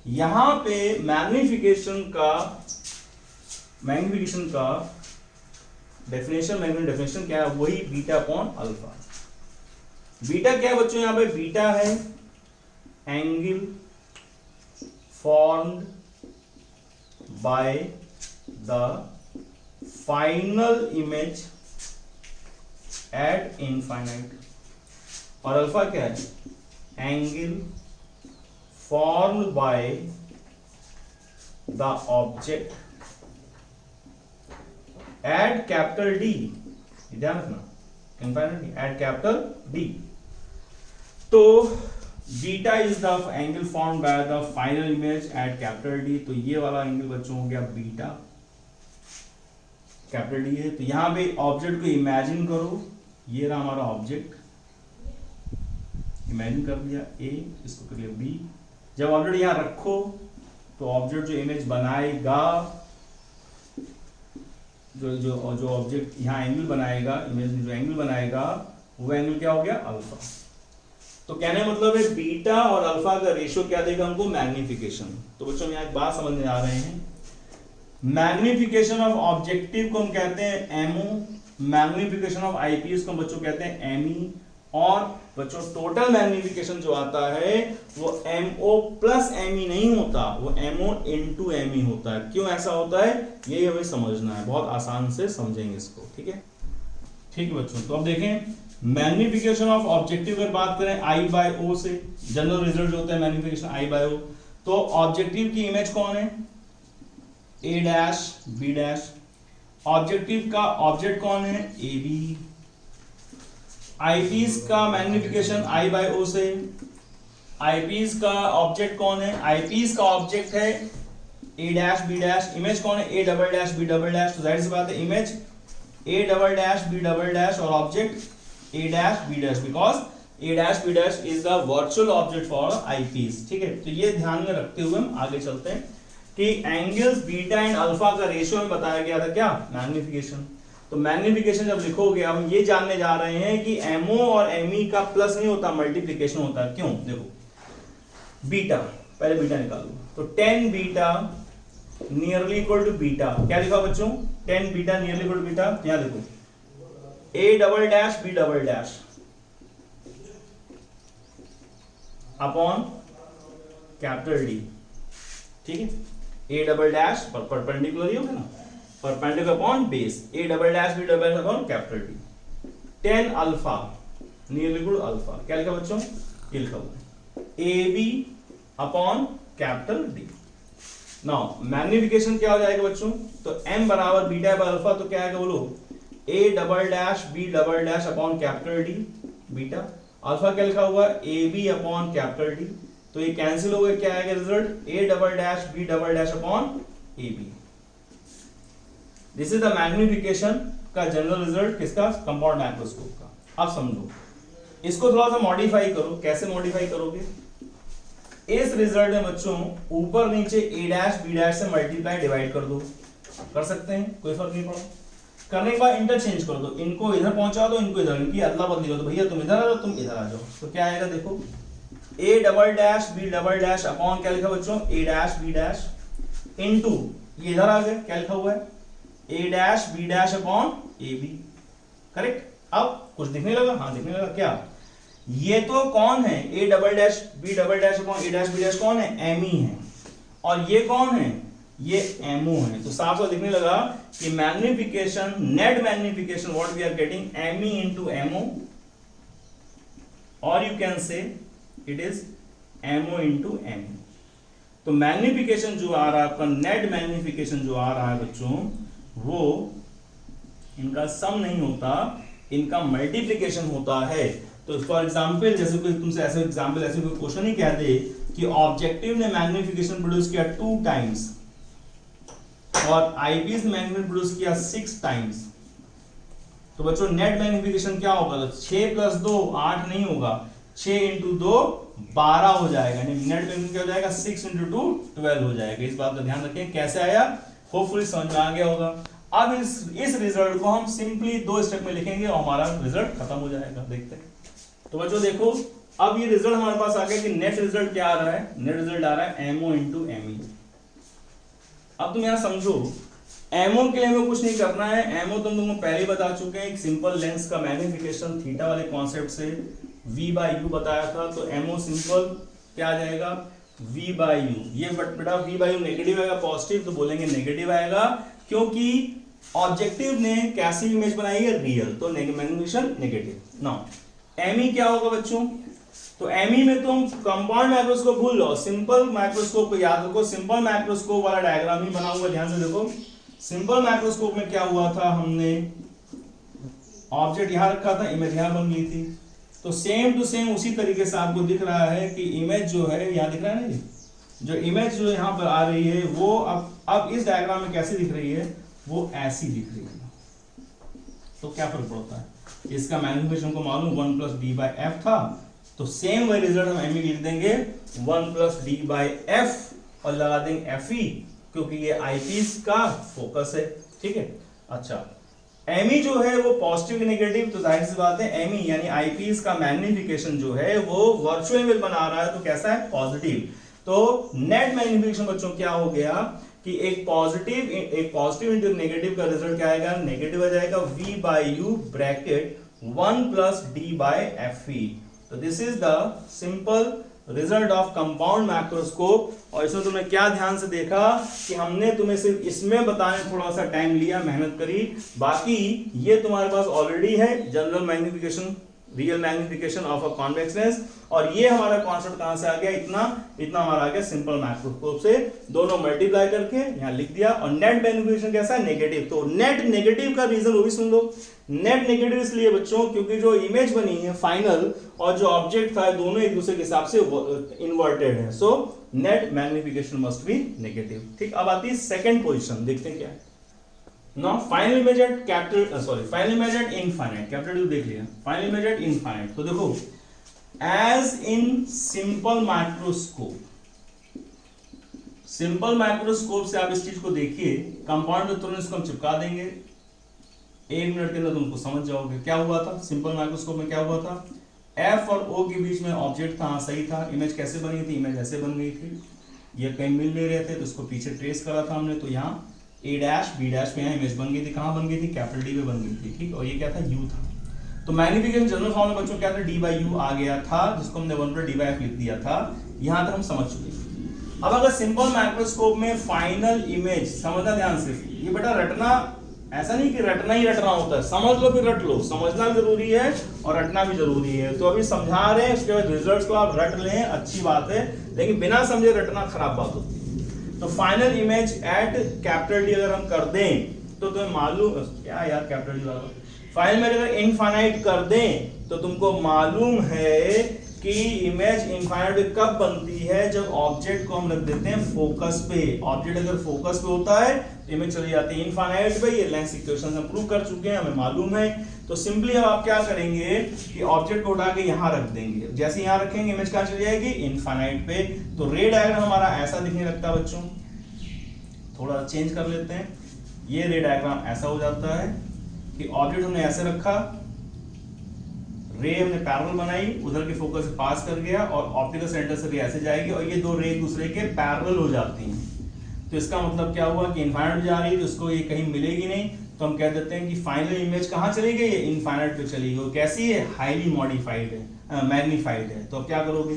यहां पे मैग्निफिकेशन का डेफिनेशन, मैग्नीफिकेशन डेफिनेशन क्या है, वही बीटा अपॉन अल्फा। बीटा क्या है बच्चों, यहां पे बीटा है angle formed by the final image at infinite, और अल्फा क्या है, angle formed by the object at capital D, ध्यान रखना, इनफाइनाइट एट कैपिटल डी। तो beta is the angle formed by the final image at capital D, तो ये वाला angle बच्चों हो गया बीटा, कैपिटल डी है। तो यहां पे ऑब्जेक्ट को इमेजिन करो, ये रहा हमारा ऑब्जेक्ट, इमेजिन कर लिया ए, इसको कर लिया बी। जब ऑब्जेक्ट यहां रखो तो ऑब्जेक्ट जो इमेज बनाएगा, जो ऑब्जेक्ट यहां एंगल बनाएगा, इमेज में जो एंगल बनाएगा वो एंगल क्या हो गया, अल्फा। तो कहने मतलब है बीटा और अल्फा का रेशियो क्या देगा हमको, मैग्निफिकेशन। तो बच्चों यहां एक बात समझने आ रहे हैं, मैग्निफिकेशन ऑफ ऑब्जेक्टिव को हम कहते हैं एमओ, मैग्निफिकेशन ऑफ आईपीएस को हम बच्चों कहते हैं एमई, और बच्चों टोटल मैग्निफिकेशन जो आता है वो एमओ प्लस एमई नहीं होता, वो एमओ इनटू एमई होता है। क्यों ऐसा होता है यही हमें समझना है, बहुत आसान से समझेंगे इसको, ठीक है। ठीक है बच्चों, तो अब देखें मैग्निफिकेशन ऑफ ऑब्जेक्टिव अगर बात करें आई बाय ओ से, जनरल रिजल्ट जो होता है मैग्निफिकेशन आई बाय ओ, तो ऑब्जेक्टिव की इमेज कौन है, A dash B dash, objective का ऑब्जेक्ट कौन है, ए बी। आईपीस का मैग्निफिकेशन आई बाय ओ से, आईपीस का ऑब्जेक्ट कौन है, आईपीस का ऑब्जेक्ट है A dash B dash, image कौन है, A double dash B double dash. तो जाहिर सी बात है image A double dash B double dash और object A dash B dash, because A dash B dash is the virtual object for eyepiece, ठीक है। तो ये ध्यान में रखते हुए हम आगे चलते हैं कि एंगल्स बीटा एंड अल्फा का रेशियो में बताया गया था क्या, मैग्निफिकेशन। तो मैग्निफिकेशन जब लिखोगे, हम ये जानने जा रहे हैं कि एमओ और एमई का प्लस नहीं होता, मल्टीप्लिकेशन होता है। क्यों, देखो बीटा, पहले बीटा निकालो, तो 10 beta nearly equal to beta, क्या लिखा बच्चों, 10 beta nearly equal to beta. यहां देखो A double dash B double dash upon capital D, ठीक है। ए डबल डैश परपेंडिकुलर ही होगा ना, perpendicular upon base, A double dash B double dash upon capital D. 10 alpha nearly equal to alpha, क्या लिखा बच्चों, ये लिखा हुआ A B upon capital D. Now magnification क्या हो जाएगा बच्चों, तो m बराबर बीटा बाय अल्फा, तो क्या आएगा बोलो, a double dash b double dash upon capital D beta, alpha क्या लिखा हुआ है, ab अपॉन कैपिटल डी। तो ये कैंसिल हो गया, क्या आएगा result, a double dash b double dash upon ab। This is the magnification का जनरल रिजल्ट किसका, कंपाउंड माइक्रोस्कोप का। अब समझो इसको थोड़ा सा मॉडिफाई करो, कैसे मॉडिफाई करोगे, इस रिजल्ट में बच्चों ऊपर नीचे ए डैश बी डैश से मल्टीप्लाई डिवाइड कर दो, कर सकते हैं, कोई फर्क नहीं पड़ा। करने के बाद इंटरचेंज कर दो, इनको इधर पहुंचा दो, इनको इधर, इनकी अदला बदली कर दो, भैया तुम इधर आ जाओ, तुम इधर आ जाओ। तो क्या आएगा देखो, A double dash B double dash upon क्या लिखा बच्चों, A dash B dash into, ये इधर आ गया, क्या लिखा हुआ है, A dash B dash upon A B, correct. अब कुछ दिखने लगा, हाँ दिखने लगा, क्या, ये तो कौन है, A double dash B double dash upon A dash B dash कौन है, एम ई है, और ये कौन है, ये एमओ है। तो साफ साफ दिखने लगा कि magnification, net magnification what we are getting M E into M O, और you can say it is M O into M. तो मैग्निफिकेशन जो आ रहा है आपका, नेट मैग्निफिकेशन जो आ रहा है बच्चों, वो इनका सम नहीं होता, इनका मल्टीप्लिकेशन होता है। तो फॉर एग्जाम्पल, जैसे कोई तुमसे ऐसे एग्जाम्पल, ऐसे कोई क्वेश्चन ही कह दे कि ऑब्जेक्टिव ने मैग्निफिकेशन प्रोड्यूस किया 2 टाइम्स और आईपीएस ने मैग्निफिकेशन प्रोड्यूस किया 6 टाइम्स, तो बच्चों नेट मैग्निफिकेशन क्या होगा, 6 + 2 8 नहीं होगा, 6 × 2 12 हो जाएगा। नेट मैग्निफिकेशन क्या हो जाएगा, 6 × 2 12 हो जाएगा। इस बात का ध्यान रखें। कैसे आया, होपफुली समझ में आ गया होगा। अब इस रिजल्ट को हम सिंपली 2 स्टेप में लिखेंगे और हमारा रिजल्ट खत्म हो जाएगा। देखते हैं। तो बच्चों देखो, अब ये रिजल्ट हमारे पास आ गया कि नेट रिजल्ट क्या आ रहा है, नेट रिजल्ट आ रहा है एमओ इनटू एमई। अब तुम यहां समझो एमओ के लिए हमें कुछ नहीं करना है, एमओ तुमको पहले ही बता चुके हैं, एक सिंपल लेंस का मैग्निफिकेशन थीटा वाले कॉन्सेप्ट से v बाई यू बताया था। तो एमओ सिंपल क्या आ जाएगा, v बाई यू। ये बेटा v बाई यू नेगेटिव आएगा, पॉजिटिव तो बोलेंगे नेगेटिव आएगा, क्योंकि ऑब्जेक्टिव ने कैसी इमेज बनाई है, रियल, तो मैग्निफिकेशन नेगेटिव। नाउ एमई क्या होगा बच्चों, तो एमई में तुम कंपाउंड माइक्रोस्कोप भूल लो, सिंपल माइक्रोस्कोप को याद रखो। सिंपल माइक्रोस्कोप वाला डायग्राम ही बना हुआ, ध्यान से देखो। सिंपल माइक्रोस्कोप में क्या हुआ था, हमने ऑब्जेक्ट यहां रखा था, इमेज यहां बन गई थी। तो सेम टू सेम उसी तरीके से आपको दिख रहा है कि इमेज जो है यहां दिख रहा है ना, जो इमेज जो यहां पर आ रही है वो अब इस डायग्राम में कैसी दिख रही है, वो ऐसी दिख रही है। तो क्या फर्क पड़ता है, इसका मैग्निफिकेशन को मालूम 1 प्लस डी बाई एफ था, तो सेम वही रिजल्ट हम एमई लिख देंगे 1 प्लस डी बाई एफ और लगा देंगे एफ ई, क्योंकि ये आईपीस का फोकस है। ठीक है, अच्छा एमई जो है वो पॉजिटिव नेगेटिव, तो जाहिर सी बात है एमई यानी आईपीस का मैग्निफिकेशन जो है वो वर्चुअल इमेज बना रहा है, तो कैसा है, पॉजिटिव। तो नेट मैग्निफिकेशन बच्चों क्या हो गया कि एक पॉजिटिव इंटू नेगेटिव का रिजल्ट क्या आएगा, नेगेटिव आ जाएगा, v by U bracket 1 plus D by F E. तो this is the simple result of compound microscope. और इसमें तुमने क्या ध्यान से देखा कि हमने तुम्हें सिर्फ इसमें बताने थोड़ा सा टाइम लिया, मेहनत करी, बाकी ये तुम्हारे पास ऑलरेडी है, general magnification, real magnification of a convex lens. और ये हमारा कॉन्सेप्ट कहां से आ गया, इतना हमारा आ गया सिंपल माइक्रोस्कोप से, दोनों मल्टीप्लाई करके यहां लिख दिया। और नेट मैग्निफिकेशन कैसा है, नेगेटिव। तो नेट नेगेटिव का रीजन वो भी सुन लो। नेट नेगेटिव इसलिए बच्चों क्योंकि जो इमेज बनी है फाइनल और जो ऑब्जेक्ट था दोनों एक दूसरे के हिसाब से इन्वर्टेड है, so net magnification must be negative. ठीक, अब आती है सेकंड पोजीशन, देखते हैं क्या है। Now final image at final image at infinite, capital U देख लिया, final image at infinite। तो देखो as in simple माइक्रोस्कोप से आप इस चीज को देखिए, कंपाउंड में तुरंत इसको हम चिपका देंगे, 1 मिनट के अंदर तुमको समझ जाओगे क्या हुआ था। सिंपल माइक्रोस्कोप में क्या हुआ था, F और O के बीच में ऑब्जेक्ट था, सही था, इमेज कैसे बनी थी, इमेज ऐसे बन गई थी, ये कहीं मिल नहीं रहे थे तो इसको पीछे ट्रेस करा था हमने, तो यहाँ A डैश B डैश में इमेज बन गई थी, कहां बन गई थी, कैपिटल D पे बन गई थी। ठीक, और ये क्या था, U था। तो मैग्निफिकेशन जनरल फॉर्म में बच्चों क्या था, D बाई U आ गया था, जिसको हमने 1 पर D बाई F लिख दिया था। यहां तक हम समझ चुके। अब अगर सिंपल माइक्रोस्कोप में फाइनल इमेज, समझना ध्यान से, ये बेटा रटना ऐसा नहीं कि रटना ही रटना होता है, समझ लो फिर रट लो, समझना भी जरूरी है और रटना भी जरूरी है। तो अभी समझा रहे हैं, उसके बाद रिजल्ट्स को आप रट लें, अच्छी बात है, लेकिन बिना समझे रटना खराब बात होती है। तो final image at capital D अगर हम कर दें तो तुम्हें मालूम, क्या यार कैपिटल डी वाला, फाइनल इमेज अगर इनफाइनाइट कर दें तो तुमको मालूम है कि इमेज इनफाइनाइट पे कब बनती है, जब ऑब्जेक्ट को हम रख देते हैं फोकस पे। ऑब्जेक्ट अगर फोकस पे होता है तो इमेज चली जाती है इनफाइनाइट पे। ये लेंस इक्वेशन हम प्रूव कर चुके हैं, हमें मालूम है। तो सिंपली अब आप क्या करेंगे कि ऑब्जेक्ट को उठा के यहां रख देंगे, जैसे यहां रखेंगे इमेज कहां चली जाएगी, इनफाइनाइट पे। तो रे डायग्राम हमारा ऐसा दिखने लगता है बच्चों, थोड़ा चेंज कर लेते हैं, ये रे डायग्राम ऐसा हो जाता है कि ऑब्जेक्ट हमने ऐसे रखा, रे हमने पैरेलल बनाई, उधर के फोकस से पास कर गया और ऑप्टिकल सेंटर से रे ऐसे जाएगी और ये दो रे एक दूसरे के पैरेलल हो जाती हैं। तो इसका मतलब क्या हुआ कि इनफाइनाइट जा रही है तो इसको ये कहीं मिलेगी नहीं, तो हम कह देते हैं कि फाइनल इमेज कहां चली गई है, इनफाइनाइट पे चली गई। कैसी है, हाईली मॉडिफाइड है, मैग्नीफाइड है। तो अब क्या करोगे,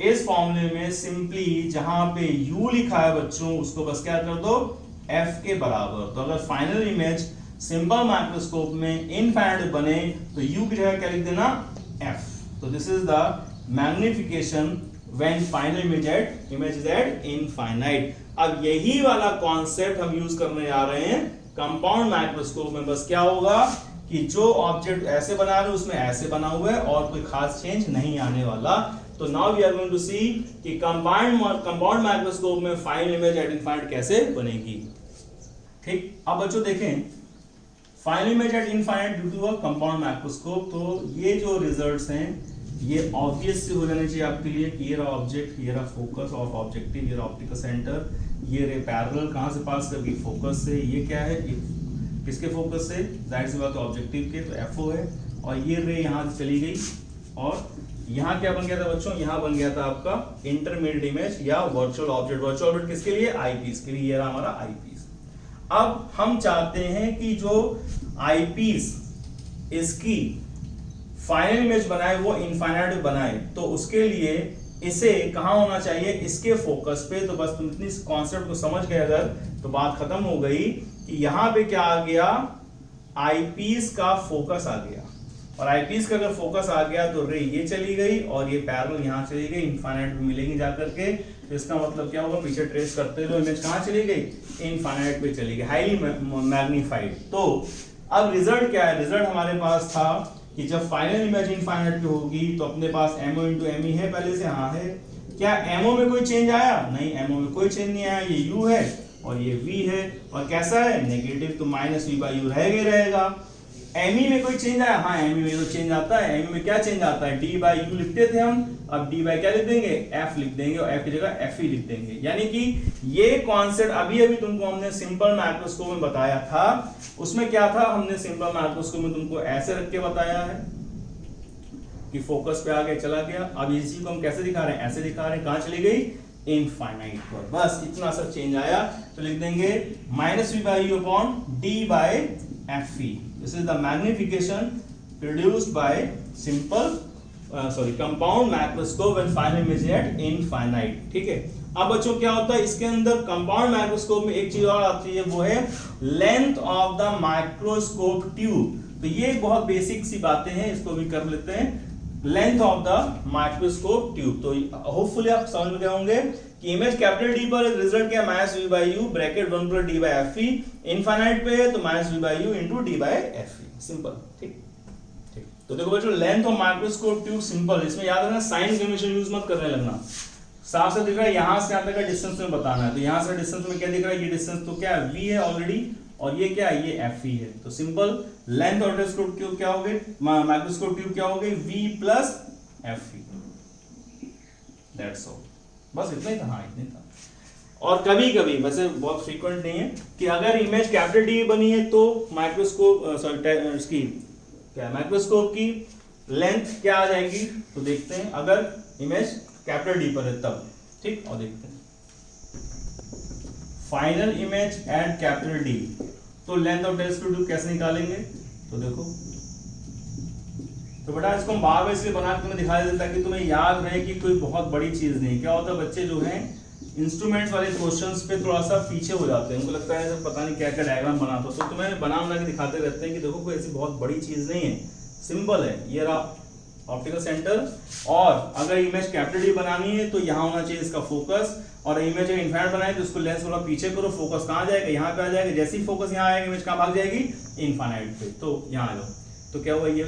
इस फॉर्मूले में सिंपली जहां पे u लिखा है बच्चों उसको बस क्या कर दो, f के बराबर। तो अगर फाइनल इमेज सिंपल माइक्रोस्कोप में इनफाइनाइट बने तो u की जगह क्या लिख देना, f। तो this is the magnification when final image is eight infinite. अब यही वाला कॉन्सेप्ट हम यूज करने जा रहे हैं कंपाउंड माइक्रोस्कोप में। बस क्या होगा कि जो ऑब्जेक्ट ऐसे बना रहे हैं उसमें ऐसे बना हुआ है और कोई खास चेंज नहीं आने वाला। तो now we are going to see कि कंपाउंड माइक्रोस्कोप में फाइनल इमेज एट इनफाइनाइट कैसे बनेगी। ठीक, अब बच्चों देखें final image at infinite due to a compound microscope. तो ये जो रिजल्ट्स हैं ये ऑब्वियस हो जाने चाहिए आपके लिए कि ये रहा ऑब्जेक्ट, ये रहा फोकस ऑफ ऑब्जेक्टिव, ये रहा ऑप्टिकल सेंटर, ये रे पैरेलल कहां से पास करके फोकस से, ये क्या है, किसके फोकस से, जाहिर सी बात है ऑब्जेक्टिव के, तो एफओ है। और ये रे यहां से चली गई और यहाँ क्या बन गया था बच्चों, यहाँ बन गया था आपका इंटरमीडिएट इमेज या वर्चुअल ऑब्जेक्ट। वर्चुअल ऑब्जेक्ट किसके लिए, आईपीस के लिए, ये रहा हमारा आईपीस। अब हम चाहते हैं कि जो आईपीस इसकी फाइनल इमेज बनाए वो इनफाइनाइट बनाए, तो उसके लिए इसे कहाँ होना चाहिए, इसके फोकस पे। तो बस तुम इतनी कॉन्सेप्ट को समझ गए अगर, तो बात खत्म हो गई कि यहाँ पे क्या आ गया, आईपीस का फोकस आ गया। और आईपीस का अगर फोकस आ गया तो रे ये चली गई और ये पैरेलल यहाँ चली गई, इनफाइनाइट पे मिलेंगी जाकर के। तो इसका मतलब क्या होगा, पीछे ट्रेस करते हुए इमेज कहाँ चली गई, इनफाइनाइट पे चली गई, हाईली मैग्नीफाइड। तो अब रिजल्ट क्या है, रिजल्ट हमारे पास था कि जब फाइनल इमेज इनफाइनाइट पे होगी तो अपने पास MO इंटू ME है पहले से, हाँ है। क्या MO में कोई चेंज आया, नहीं, MO में कोई चेंज नहीं आया। ये U है और ये V है, और कैसा है, नेगेटिव, तो माइनस V बाई U रहेगा। ME में कोई चेंज आया, हाँ ME में तो चेंज आता है। ME में क्या चेंज आता है, D बाई U लिखते थे हम, अब D बाई क्या लिख देंगे, F लिख देंगे, और F की जगह FE लिख देंगे। यानी कि ये कॉन्सेप्ट अभी अभी तुमको हमने सिंपल माइक्रोस्कोप में बताया था। उसमें क्या था, हमने सिंपल माइक्रोस्कोप में तुमको ऐसे रख के बताया है कि फोकस पे आगे चला गया। अब इसी को हम कैसे दिखा रहे हैं, ऐसे दिखा रहे हैं, कहां चली गई, इनफाइनाइट पर। बस इतना सा चेंज आया, तो लिख देंगे minus V by U upon D by FE। This is the magnification produced by compound microscope when final image at infinite। ठीक है। अब बच्चों क्या होता है इसके अंदर, कंपाउंड माइक्रोस्कोप में एक चीज और आती है, वो है length of the microscope tube. तो ये बहुत बेसिक सी बातें हैं, इसको भी कर लेते हैं, length of the microscope tube. तो होपफुली आप समझ गए होंगे कि इमेज कैपिटल डी पर रिजल्ट क्या, minus V by U bracket 1 plus D by FE, infinite पे है तो minus V by U into D by FE, simple. ठीक ठीक। तो देखो बच्चों, length of microscope tube simple, इसमें याद रखना साइन कन्वेंशन यूज मत करने लगना। साफ से दिख रहा है, यहां से यहां तक का डिस्टेंस में बताना है, तो यहां से डिस्टेंस में क्या दिख रहा है, ये डिस्टेंस तो क्या है, V है ऑलरेडी, और ये क्या है, ये FE है। तो simple length of telescope tube क्या हो गई, माइक्रोस्कोप ट्यूब क्या हो गई, V plus FE, that's all. बस इतना ही था, हाँ इतना ही था। और कभी कभी, वैसे बहुत फ्रीक्वेंट नहीं है, कि अगर इमेज कैपिटल डी बनी है तो माइक्रोस्कोप इसकी क्या, माइक्रोस्कोप की लेंथ क्या आ जाएगी, तो देखते हैं। अगर इमेज कैपिटल डी पर है तब, ठीक, और देखते हैं final image at capital D, तो लेंथ ऑफ टेलीस्कोप ट्यूब कैसे निकालेंगे, तो देखो। तो बेटा इसको हम बार बार इसलिए बना के तुम्हें दिखाई देता है कि तुम्हें याद रहे कि कोई बहुत बड़ी चीज नहीं। क्या होता है, बच्चे जो हैं इंस्ट्रूमेंट्स वाले क्वेश्चंस पे थोड़ा सा पीछे हो जाते हैं, उनको लगता है सर पता नहीं क्या क्या डायग्राम बनाता हो, तो तुम्हें बना के दिखाते रहते हैं कि देखो कोई ऐसी बहुत बड़ी चीज नहीं है, सिंपल है। ये रहा ऑप्टिकल सेंटर, और अगर इमेज कैपिटल डी बनानी है तो यहाँ होना चाहिए इसका फोकस, और इमेज अगर इनफाइनाइट बनाए तो उसको लेंस थोड़ा पीछे करो, फोकस कहाँ जाएगा, यहाँ पे आ जाएगा। जैसे ही फोकस यहाँ आएगा इमेज कहाँ भाग जाएगी, इनफाइनाइट पे। तो यहाँ आ जाओ, तो क्या हुआ, ये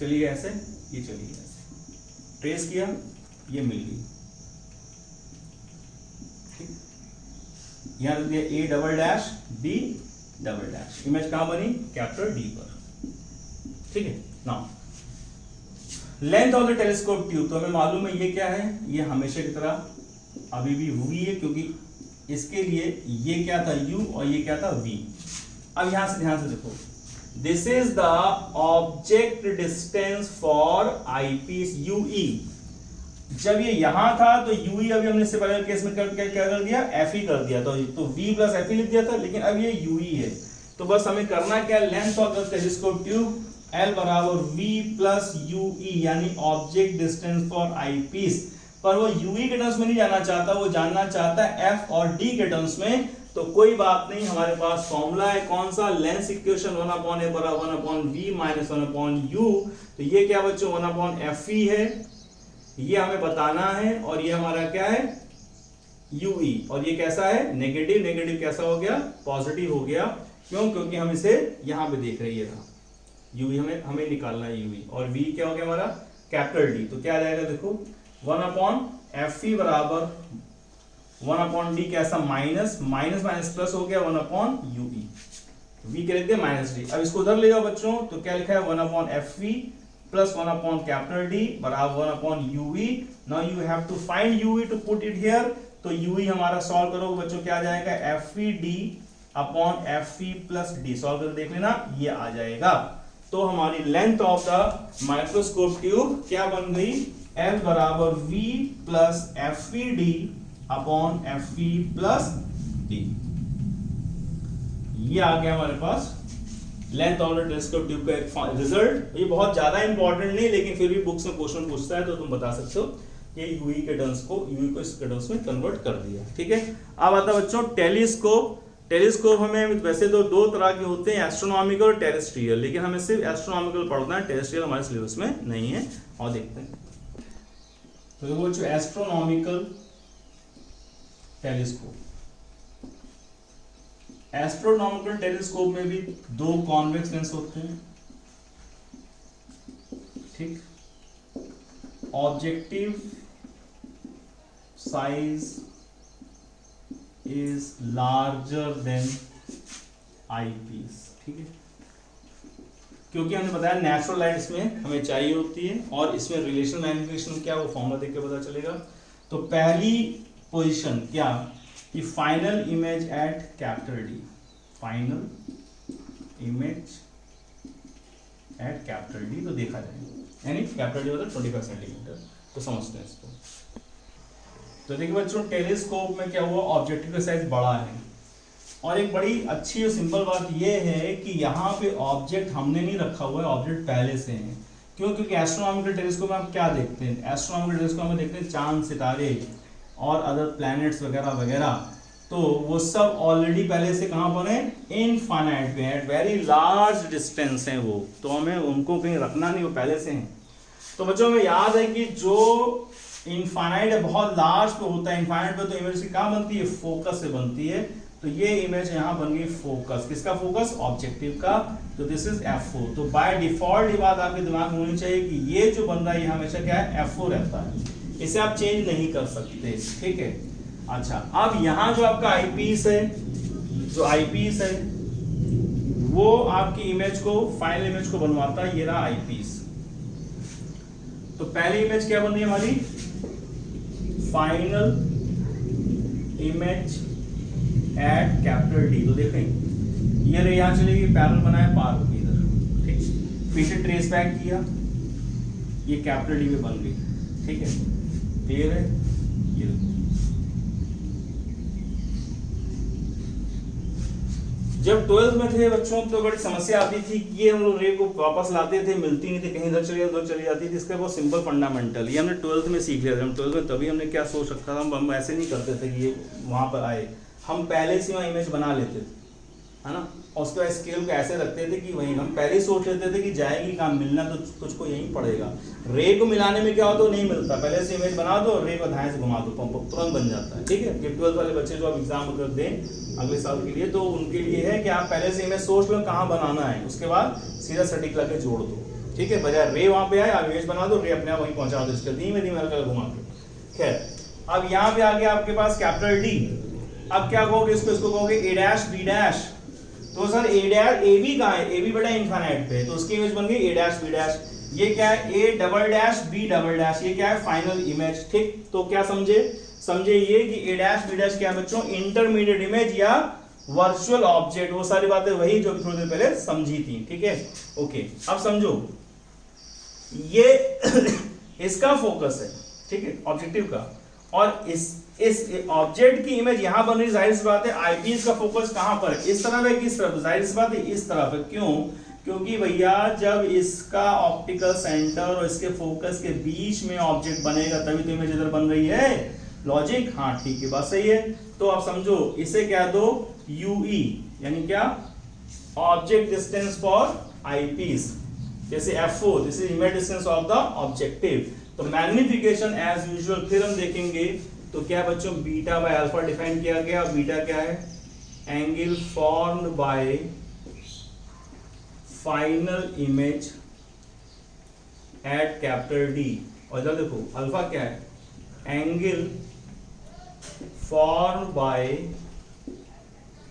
चली गई ऐसे, ये चली गई ऐसे, ट्रेस किया, ये मिल गई, ठीक। यहाँ लिख दिया A double dash B double dash, image कहाँ बनी, कैपिटल D पर, ठीक है। Now length of the telescope tube, तो हमें मालूम है ये क्या है, ये हमेशा की तरह अभी भी V है, क्योंकि इसके लिए ये क्या था U और ये क्या था V। अब यहां से ध्यान से देखो, this is the object distance for eyepiece UE। जब ये यहां था तो UE, अभी हमने इससे पहले केस में क्या कर दिया, FE कर दिया, तो V प्लस FE लिख दिया था, लेकिन अब ये UE है। तो बस हमें करना क्या, length of the telescope tube L बराबर V प्लस UE, यानी ऑब्जेक्ट डिस्टेंस फॉर आईपीस। पर वो UE के टर्म्स में नहीं जाना चाहता, वो जानना चाहता है F और D के टर्म्स में। तो कोई बात नहीं, हमारे पास फॉर्मूला है कौन सा, लेंस इक्वेशन 1/a बराबर 1/v माइनस 1/u। तो ये क्या बच्चों, 1/fe है, ये हमें बताना है, और ये हमारा क्या है, UE, और ये कैसा है, नेगेटिव, नेगेटिव कैसा हो गया, पॉजिटिव हो गया। क्यों, क्योंकि हम इसे यहाँ पे देख रहे हैं, UE हमें निकालना है UE, और V क्या हो गया हमारा, कैपिटल D। तो क्या आ जाएगा, देखो 1/fe बराबर 1/d, कैसा, माइनस माइनस माइनस प्लस हो गया 1/UE, V के लिख दिया -d। अब इसको उधर ले जाओ बच्चों, तो क्या लिखा है, 1/fe प्लस 1/D बराबर 1/UE। Now you have to find UE to put it here. तो UE हमारा सॉल्व करो बच्चों, क्या आ जाएगा, FE प्लस D, सॉल्व करके देख लेना, ये आ जाएगा। तो हमारी length of the microscope tube क्या बन गई, F बराबर V plus FVD upon FV plus D। ये आ गया हमारे पास length of the telescope tube का एक रिजल्ट। ये बहुत ज्यादा इंपॉर्टेंट नहीं, लेकिन फिर भी बुक्स में क्वेश्चन पूछता है तो तुम बता सकते हो ये यूई के टर्म्स को इसके टर्म्स में कन्वर्ट कर दिया। ठीक है, अब आता है बच्चों टेलीस्कोप। टेलीस्कोप हमें वैसे तो दो तरह के होते हैं, एस्ट्रोनॉमिकल और टेरेस्ट्रियल, लेकिन हमें सिर्फ एस्ट्रोनॉमिकल पढ़ना है, टेरेस्ट्रियल हमारे सिलेबस में नहीं है। और देखते हैं तो देखो बच्चों, एस्ट्रोनॉमिकल टेलीस्कोप, एस्ट्रोनॉमिकल टेलीस्कोप में भी दो कॉन्वेक्स लेंस होते हैं। ठीक, objective size is larger than eyepiece. ठीक है, क्योंकि हमने बताया नेचुरल लाइट इसमें हमें चाहिए होती है, और इसमें रिलेशन मैग्निफिकेशन क्या वो फॉर्मूला देख के पता चलेगा। तो पहली पोजीशन क्या कि final image at capital D, final image at capital D, तो देखा जाएगा, यानी कैपिटल डी मतलब 25 सेंटीमीटर। तो समझते हैं इसको। तो देखिए बच्चों, टेलीस्कोप में क्या हुआ, ऑब्जेक्टिव का साइज बड़ा है, और एक बड़ी अच्छी और सिंपल बात यह है कि यहाँ पे ऑब्जेक्ट हमने नहीं रखा हुआ है, ऑब्जेक्ट पहले से है। क्यों? क्योंकि एस्ट्रोनॉमिकल टेलीस्कोप में आप क्या देखते हैं, एस्ट्रोनॉमिकल टेलीस्कोप में देखते हैं चांद, सितारे और अदर प्लैनेट्स वगैरह वगैरह, तो वो सब ऑलरेडी पहले से कहाँ पर है, इनफाइनाइट पे, एट वेरी लार्ज डिस्टेंस है वो, तो हमें उनको कहीं रखना नहीं, वो पहले से हैं। तो बच्चों में याद है कि जो इनफाइनाइट है, बहुत लार्ज पे होता है, इनफाइनाइट पे तो इमेज की कहाँ बनती है, फोकस से बनती है। तो ये इमेज यहाँ बन गई फोकस, किसका फोकस, ऑब्जेक्टिव का। तो दिस इज F4। तो बाय डिफॉल्ट ये बात आपके दिमाग में होनी चाहिए कि ये जो बन रहा है ये हमेशा क्या है, F4 रहता है, इसे आप चेंज नहीं कर सकते। ठीक है, अच्छा, अब यहाँ जो आपका आईपीस है, जो आईपीस है वो आपकी इमेज को, फाइनल इमेज को बनवाता है, ये रहा आईपीस। तो पहली इमेज क्या बन रही है हमारी, final image at capital D. तो देखें ये रही, यहां चलेगी, पैरेलल बनाया, पार होगी इधर। ठीक, पीछे ट्रेस बैक किया, ये कैपिटल डी में बन गई। ठीक है, क्लियर है। ये जब 12th में थे बच्चों तो बड़ी समस्या आती थी कि ये हम लोग रे को वापस लाते थे, मिलती नहीं थी, कहीं इधर चली उधर चली जाती थी। इसका बहुत सिंपल फंडामेंटल ये हमने 12th में सीख लिया था। हम 12th में तभी हमने क्या सोच रखा था, हम ऐसे नहीं करते थे कि ये वहां पर आए, हम पहले से वहां इमेज बना लेते थे, है ना, और उसके बाद स्केल को ऐसे रखते थे कि वही हम पहले ही सोच लेते थे कि जाएगी काम, मिलना तो तुझको यहीं पड़ेगा। रे को मिलाने में क्या होता है, नहीं मिलता, पहले से इमेज बना दो, रे को धाए से घुमा दो, तुरंत बन जाता है। ठीक है, कि 12th वाले बच्चे जो आप एग्जाम अगर दें अगले साल के लिए, तो उनके लिए है कि आप पहले से इमेज सोच लो कहाँ बनाना है, उसके बाद सीधा सटीक लगे जोड़ दो। ठीक है, बजाय रे वहां पे आए आप इमेज बना दो, रे अपने आप वहीं पहुंचा दो, इसके धीमे धीमे हल्का घुमा के। खैर, अब यहाँ पे आ गया आपके पास कैपिटल डी। अब क्या कहोगे इसको कहोगे ए डैश बी डैश। तो sir A dash, A B कहाँ है, ए बी बड़ा इनफाइनाइट पे, तो उसकी इमेज बन गई ए डैश बी डैश। ये क्या है, A double dash B double dash, ये क्या है, फाइनल इमेज। ठीक, तो क्या समझे ये कि ए डैश बी डैश क्या है बच्चों, इंटरमीडिएट इमेज या वर्चुअल ऑब्जेक्ट, वो सारी बातें वही जो थोड़ी देर पहले समझी थी। ठीक है, ओके, अब समझो ये इसका फोकस है, ठीक है, ऑब्जेक्टिव का, और इस ऑब्जेक्ट की इमेज यहां बन रही, जाहिर सी बात है आईपीस का फोकस कहां पर है, इस तरफ है, किस तरफ, जाहिर सी बात है इस तरफ है। क्यों? क्योंकि भैया जब इसका ऑप्टिकल सेंटर और इसके फोकस के बीच में ऑब्जेक्ट बनेगा तभी तो इमेज इधर बन रही है। लॉजिक, हाँ ठीक है, बात सही है। तो आप समझो इसे क्या दो, यूई, यानी क्या, ऑब्जेक्ट डिस्टेंस फॉर आईपीस, जैसे F4, this is image distance of the objective. तो मैग्निफिकेशन एज यूजुअल फिर हम देखेंगे, तो क्या बच्चों, बीटा बाय अल्फा डिफाइन किया गया। बीटा क्या है, angle formed by final image at capital D. और इधर देखो अल्फा क्या है, angle formed by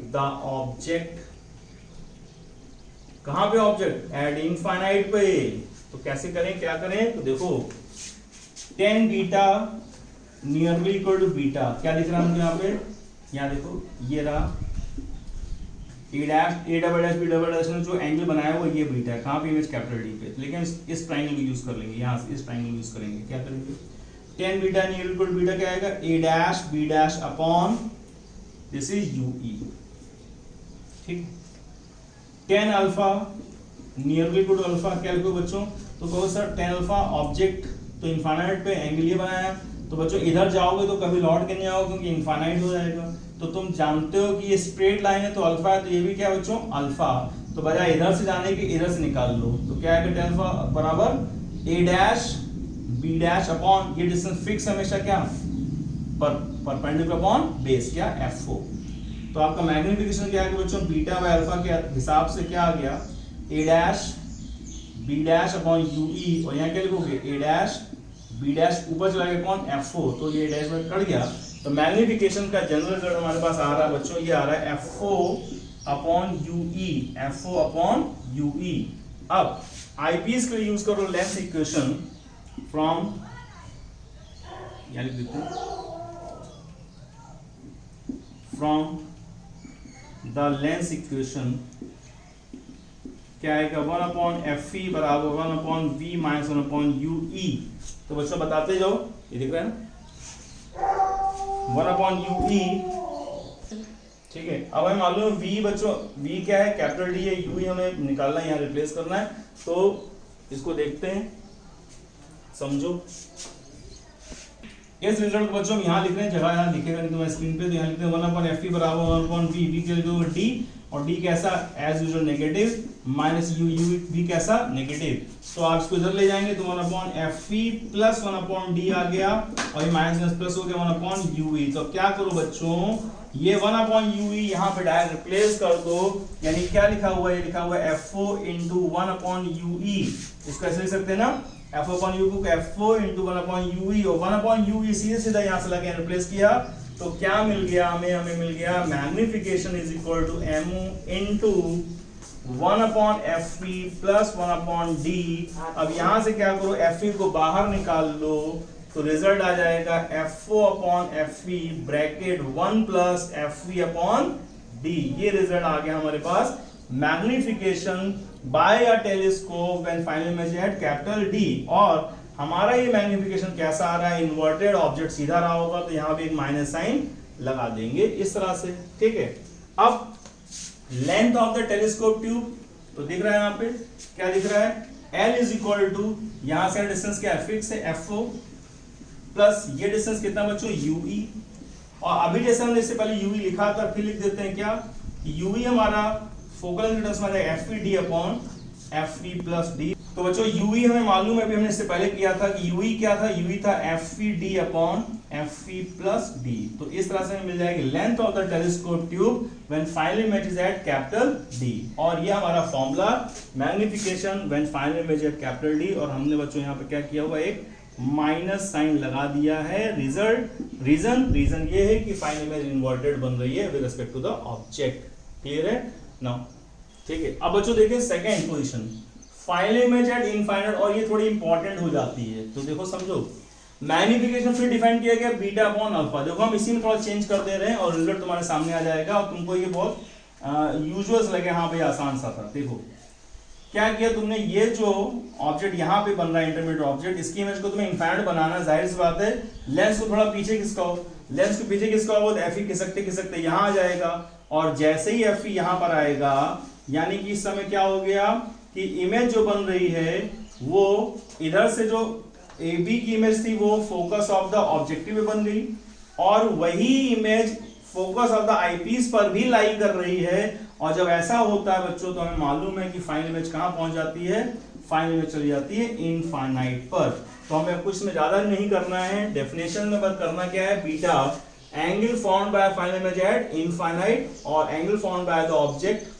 the object, कहां पे ऑब्जेक्ट, एट इनफाइनाइट पे। तो कैसे करें, क्या करें, तो देखो tan beta nearly equal to beta, क्या दिख रहा है मुझे यहाँ पे, यहाँ देखो ये रहा A dash A double dash B double dash ने जो एंगल बनाया हुआ ये बीटा है, कहाँ पे इमेज कैपिटल डी पे, लेकिन इस ट्रायंगल को यूज कर लेंगे, यहाँ से इस ट्रायंगल को यूज करेंगे, क्या करेंगे, tan beta near equal to beta क्या आएगा, A dash B dash upon this is U E, ठीक, tan alpha near equal to alpha, क्या लिखो बच्चों, तो कहो सर tan अल्फा ऑब्जेक्ट तो इनफाइनाइट पे एंगल ये बनाया, तो बच्चों इधर जाओगे तो कभी लौट के नहीं आओगे क्योंकि इनफाइनाइट हो जाएगा, तो तुम जानते हो कि ये स्ट्रेट लाइन है तो अल्फा है, तो ये भी क्या है बच्चों अल्फा, तो बजाय इधर से जाने के इधर से निकाल लो, तो क्या आएगा tan अल्फा बराबर ए डैश बी डैश अपॉन ये डिस्टेंस फिक्स हमेशा क्या परपेंडिकुलर अपॉन बेस क्या f4, तो आपका मैग्निफिकेशन क्या है बच्चों बीटा बाय अल्फा के हिसाब से क्या आ गया A dash B dash upon U E, और यहाँ क्या लिखोगे ए डैश बी डैश ऊपर चला गया कौन f4, तो ये डैश में कट गया, तो मैग्निफिकेशन का जनरल रिजल्ट हमारे पास आ रहा है बच्चों, ये आ रहा है f4 upon UE, f4 upon UE. अब आईपीएस के लिए यूज करो लेंथ इक्वेशन फ्रॉम, लिख देते हैं फ्रॉम द लेंथ इक्वेशन क्या आएगा 1 अपॉन एफ ई बराबर 1 upon V minus 1 upon U E, तो बच्चों बताते जाओ, ये दिख रहा है ना 1 अपॉन यू ई, ठीक है। अब हमें मालूम है v बच्चों v क्या है कैपिटल डी है, u ही हमें निकालना है, यहाँ रिप्लेस करना है, तो इसको देखते हैं समझो, इस रिजल्ट को बच्चों हम यहाँ लिख रहे हैं, जगह यहाँ लिखेगा नहीं तुम्हारे स्क्रीन पे, तो यहाँ लिखते हैं 1 अपॉन एफ ई बराबर 1 अपॉन वी, वी के लिए डी, और डी कैसा as usual negative minus U, U भी कैसा नेगेटिव, तो आप इसको इधर ले जाएंगे तो 1 upon F E plus 1 upon D आ गया, और ये माइनस प्लस हो गया 1 अपॉन यू ई, तो क्या करो बच्चों ये 1 अपॉन यू ई यहाँ पे डायरेक्ट रिप्लेस कर दो, यानी क्या लिखा हुआ है, ये लिखा हुआ है f4 इंटू 1 अपॉन यू ई, इसको ऐसे लिख सकते हैं ना f अपॉन यू को f4 into 1 upon U E, और 1 अपॉन यू ई सीधे सीधा यहाँ से लगे रिप्लेस किया, तो क्या मिल गया हमें मिल गया magnification is equal to M into 1 upon F E plus 1 upon D. अब यहाँ से क्या करो एफ ई को बाहर निकाल लो, तो रिजल्ट आ जाएगा f4 upon F E bracket 1 plus F E upon D, ये रिजल्ट आ गया हमारे पास magnification by a telescope when final measure at capital D, और हमारा ये मैग्निफिकेशन कैसा आ रहा है, इन्वर्टेड ऑब्जेक्ट सीधा रहा होगा तो यहाँ पे एक माइनस साइन लगा देंगे इस तरह से, ठीक है। अब length of the telescope tube, तो दिख रहा है यहाँ पे क्या दिख रहा है L इज इक्वल टू, यहाँ से डिस्टेंस क्या है फिक्स है f4 प्लस ये डिस्टेंस कितना बच्चों UE, और अभी जैसे हमने इससे पहले UE लिखा था फिर लिख देते हैं क्या UE हमारा फोकल डिस्टेंस में FPD upon FP plus D, तो बच्चों UE हमें मालूम है, अभी हमने इससे पहले किया था कि UE क्या था, UE था FPD upon FP plus D, तो इस तरह से हमें मिल जाएगी length of the telescope tube when final image is at capital D, और ये हमारा formula magnification when final image at capital D, और हमने बच्चों यहाँ पे क्या किया हुआ एक माइनस साइन लगा दिया है, रिजल्ट रीजन ये है कि फाइनल इमेज इन्वर्टेड बन रही है with respect to the object, clear है नाउ, ठीक है। अब बच्चों देखिए second position final image at infinite, और ये थोड़ी इंपॉर्टेंट हो जाती है, तो देखो समझो मैग्निफिकेशन फिर डिफाइन किया गया बीटा अपॉन अल्फा, देखो हम इसी में थोड़ा चेंज कर दे रहे हैं और रिजल्ट तुम्हारे सामने आ जाएगा, और तुमको ये बहुत यूजुअल लगे, हाँ भाई आसान सा था। देखो क्या किया तुमने, ये जो ऑब्जेक्ट यहाँ पे बन रहा है इंटरमीडिएट ऑब्जेक्ट, इसकी इमेज को तुम्हें इनफाइनाइट बनाना, जाहिर सी बात है लेंस को थोड़ा पीछे खिसकाओ, लेंस को पीछे खिसकाओ तो एफ ई खिसकते यहाँ आ जाएगा, और जैसे ही एफ ई यहाँ पर आएगा यानी कि इस समय क्या हो गया कि इमेज जो बन रही है वो इधर से जो ए बी की इमेज थी वो फोकस ऑफ द ऑब्जेक्टिव में बन गई, और वही image focus of the eyepiece पर भी लाई कर रही है, और जब ऐसा होता है बच्चों तो हमें मालूम है कि फाइनल इमेज कहाँ पहुंच जाती है, फाइनल इमेज चली जाती है इनफाइनाइट पर। तो हमें कुछ में ज्यादा नहीं करना है, डेफिनेशन में बस करना क्या है, beta angle formed by final image at infinite और angle formed by the object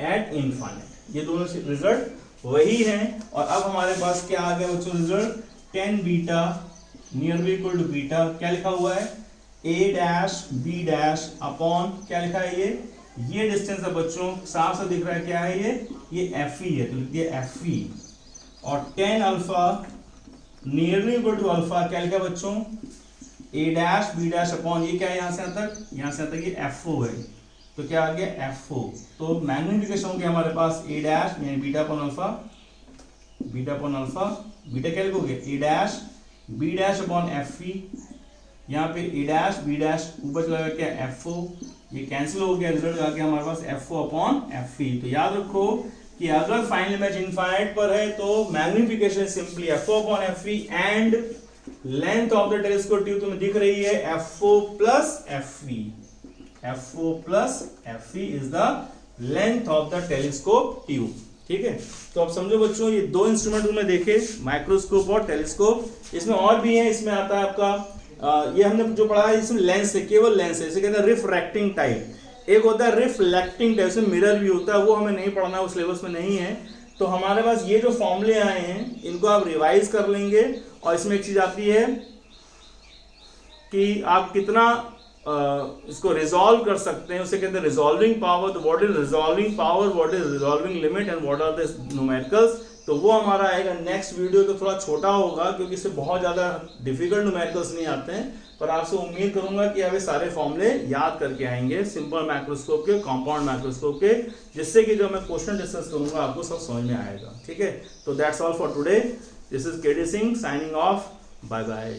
at infinite, ये दोनों रिजल्ट वही हैं। और अब हमारे पास क्या आ गया बच्चों result, tan beta nearly equal to beta, क्या लिखा हुआ है a dash b dash upon क्या लिखा है ये डिस्टेंस है बच्चों, साफ साफ दिख रहा है क्या है ये fe है, तो लिख दिया fe, और tan alpha nearly equal to alpha क्या लिखा बच्चों a dash b dash upon ये क्या है यहाँ से तक ये fo है, तो क्या आ गया FO। तो मैग्नीफिकेशन हो गया हमारे पास A डैश यानी beta upon alpha, beta upon alpha, beta क्या लिखोगे A dash B dash upon FE, यहाँ पे A डैश B डैश ऊपर चला गया क्या FO, ये कैंसिल हो गया, रिजल्ट आ गया हमारे पास FO अपॉन FE। तो याद रखो कि अगर फाइनल इमेज इनफाइनाइट पर है तो magnification simply FO upon FE and length of the telescope tube तुम्हें दिख रही है FO plus FE, FO plus FE is the length of the telescope tube. ठीक है, तो अब समझो बच्चों ये दो इंस्ट्रूमेंट तुमने देखे, माइक्रोस्कोप और टेलीस्कोप। इसमें और भी है, इसमें आता है आपका ये हमने जो पढ़ा है इसमें लेंस है, केवल लेंस है, इसे कहते हैं रिफ्रैक्टिंग टाइप। एक होता है रिफ्लेक्टिंग टाइप, इसमें मिरर भी होता है, वो हमें नहीं पढ़ना, उस सिलेबस में नहीं है। तो हमारे पास ये जो फॉर्मूले आए हैं इनको आप रिवाइज कर लेंगे। और इसमें एक चीज आती है कि आप कितना इसको रिजॉल्व कर सकते हैं, उसे कहते हैं रिजॉल्विंग पावर। तो what is resolving power, what is resolving limit and what are the numericals, तो वो हमारा आएगा नेक्स्ट वीडियो। तो थोड़ा छोटा होगा क्योंकि इससे बहुत ज़्यादा डिफिकल्ट न्यूमेरिकल्स नहीं आते हैं, पर आपसे उम्मीद करूंगा कि आप ये सारे फॉर्मूले याद करके आएंगे सिंपल माइक्रोस्कोप के, कंपाउंड माइक्रोस्कोप के, जिससे कि जो मैं क्वेश्चन डिस्कस करूंगा आपको सब समझ में आएगा। ठीक है, तो that's all for today. This is KD Singh signing off, bye bye.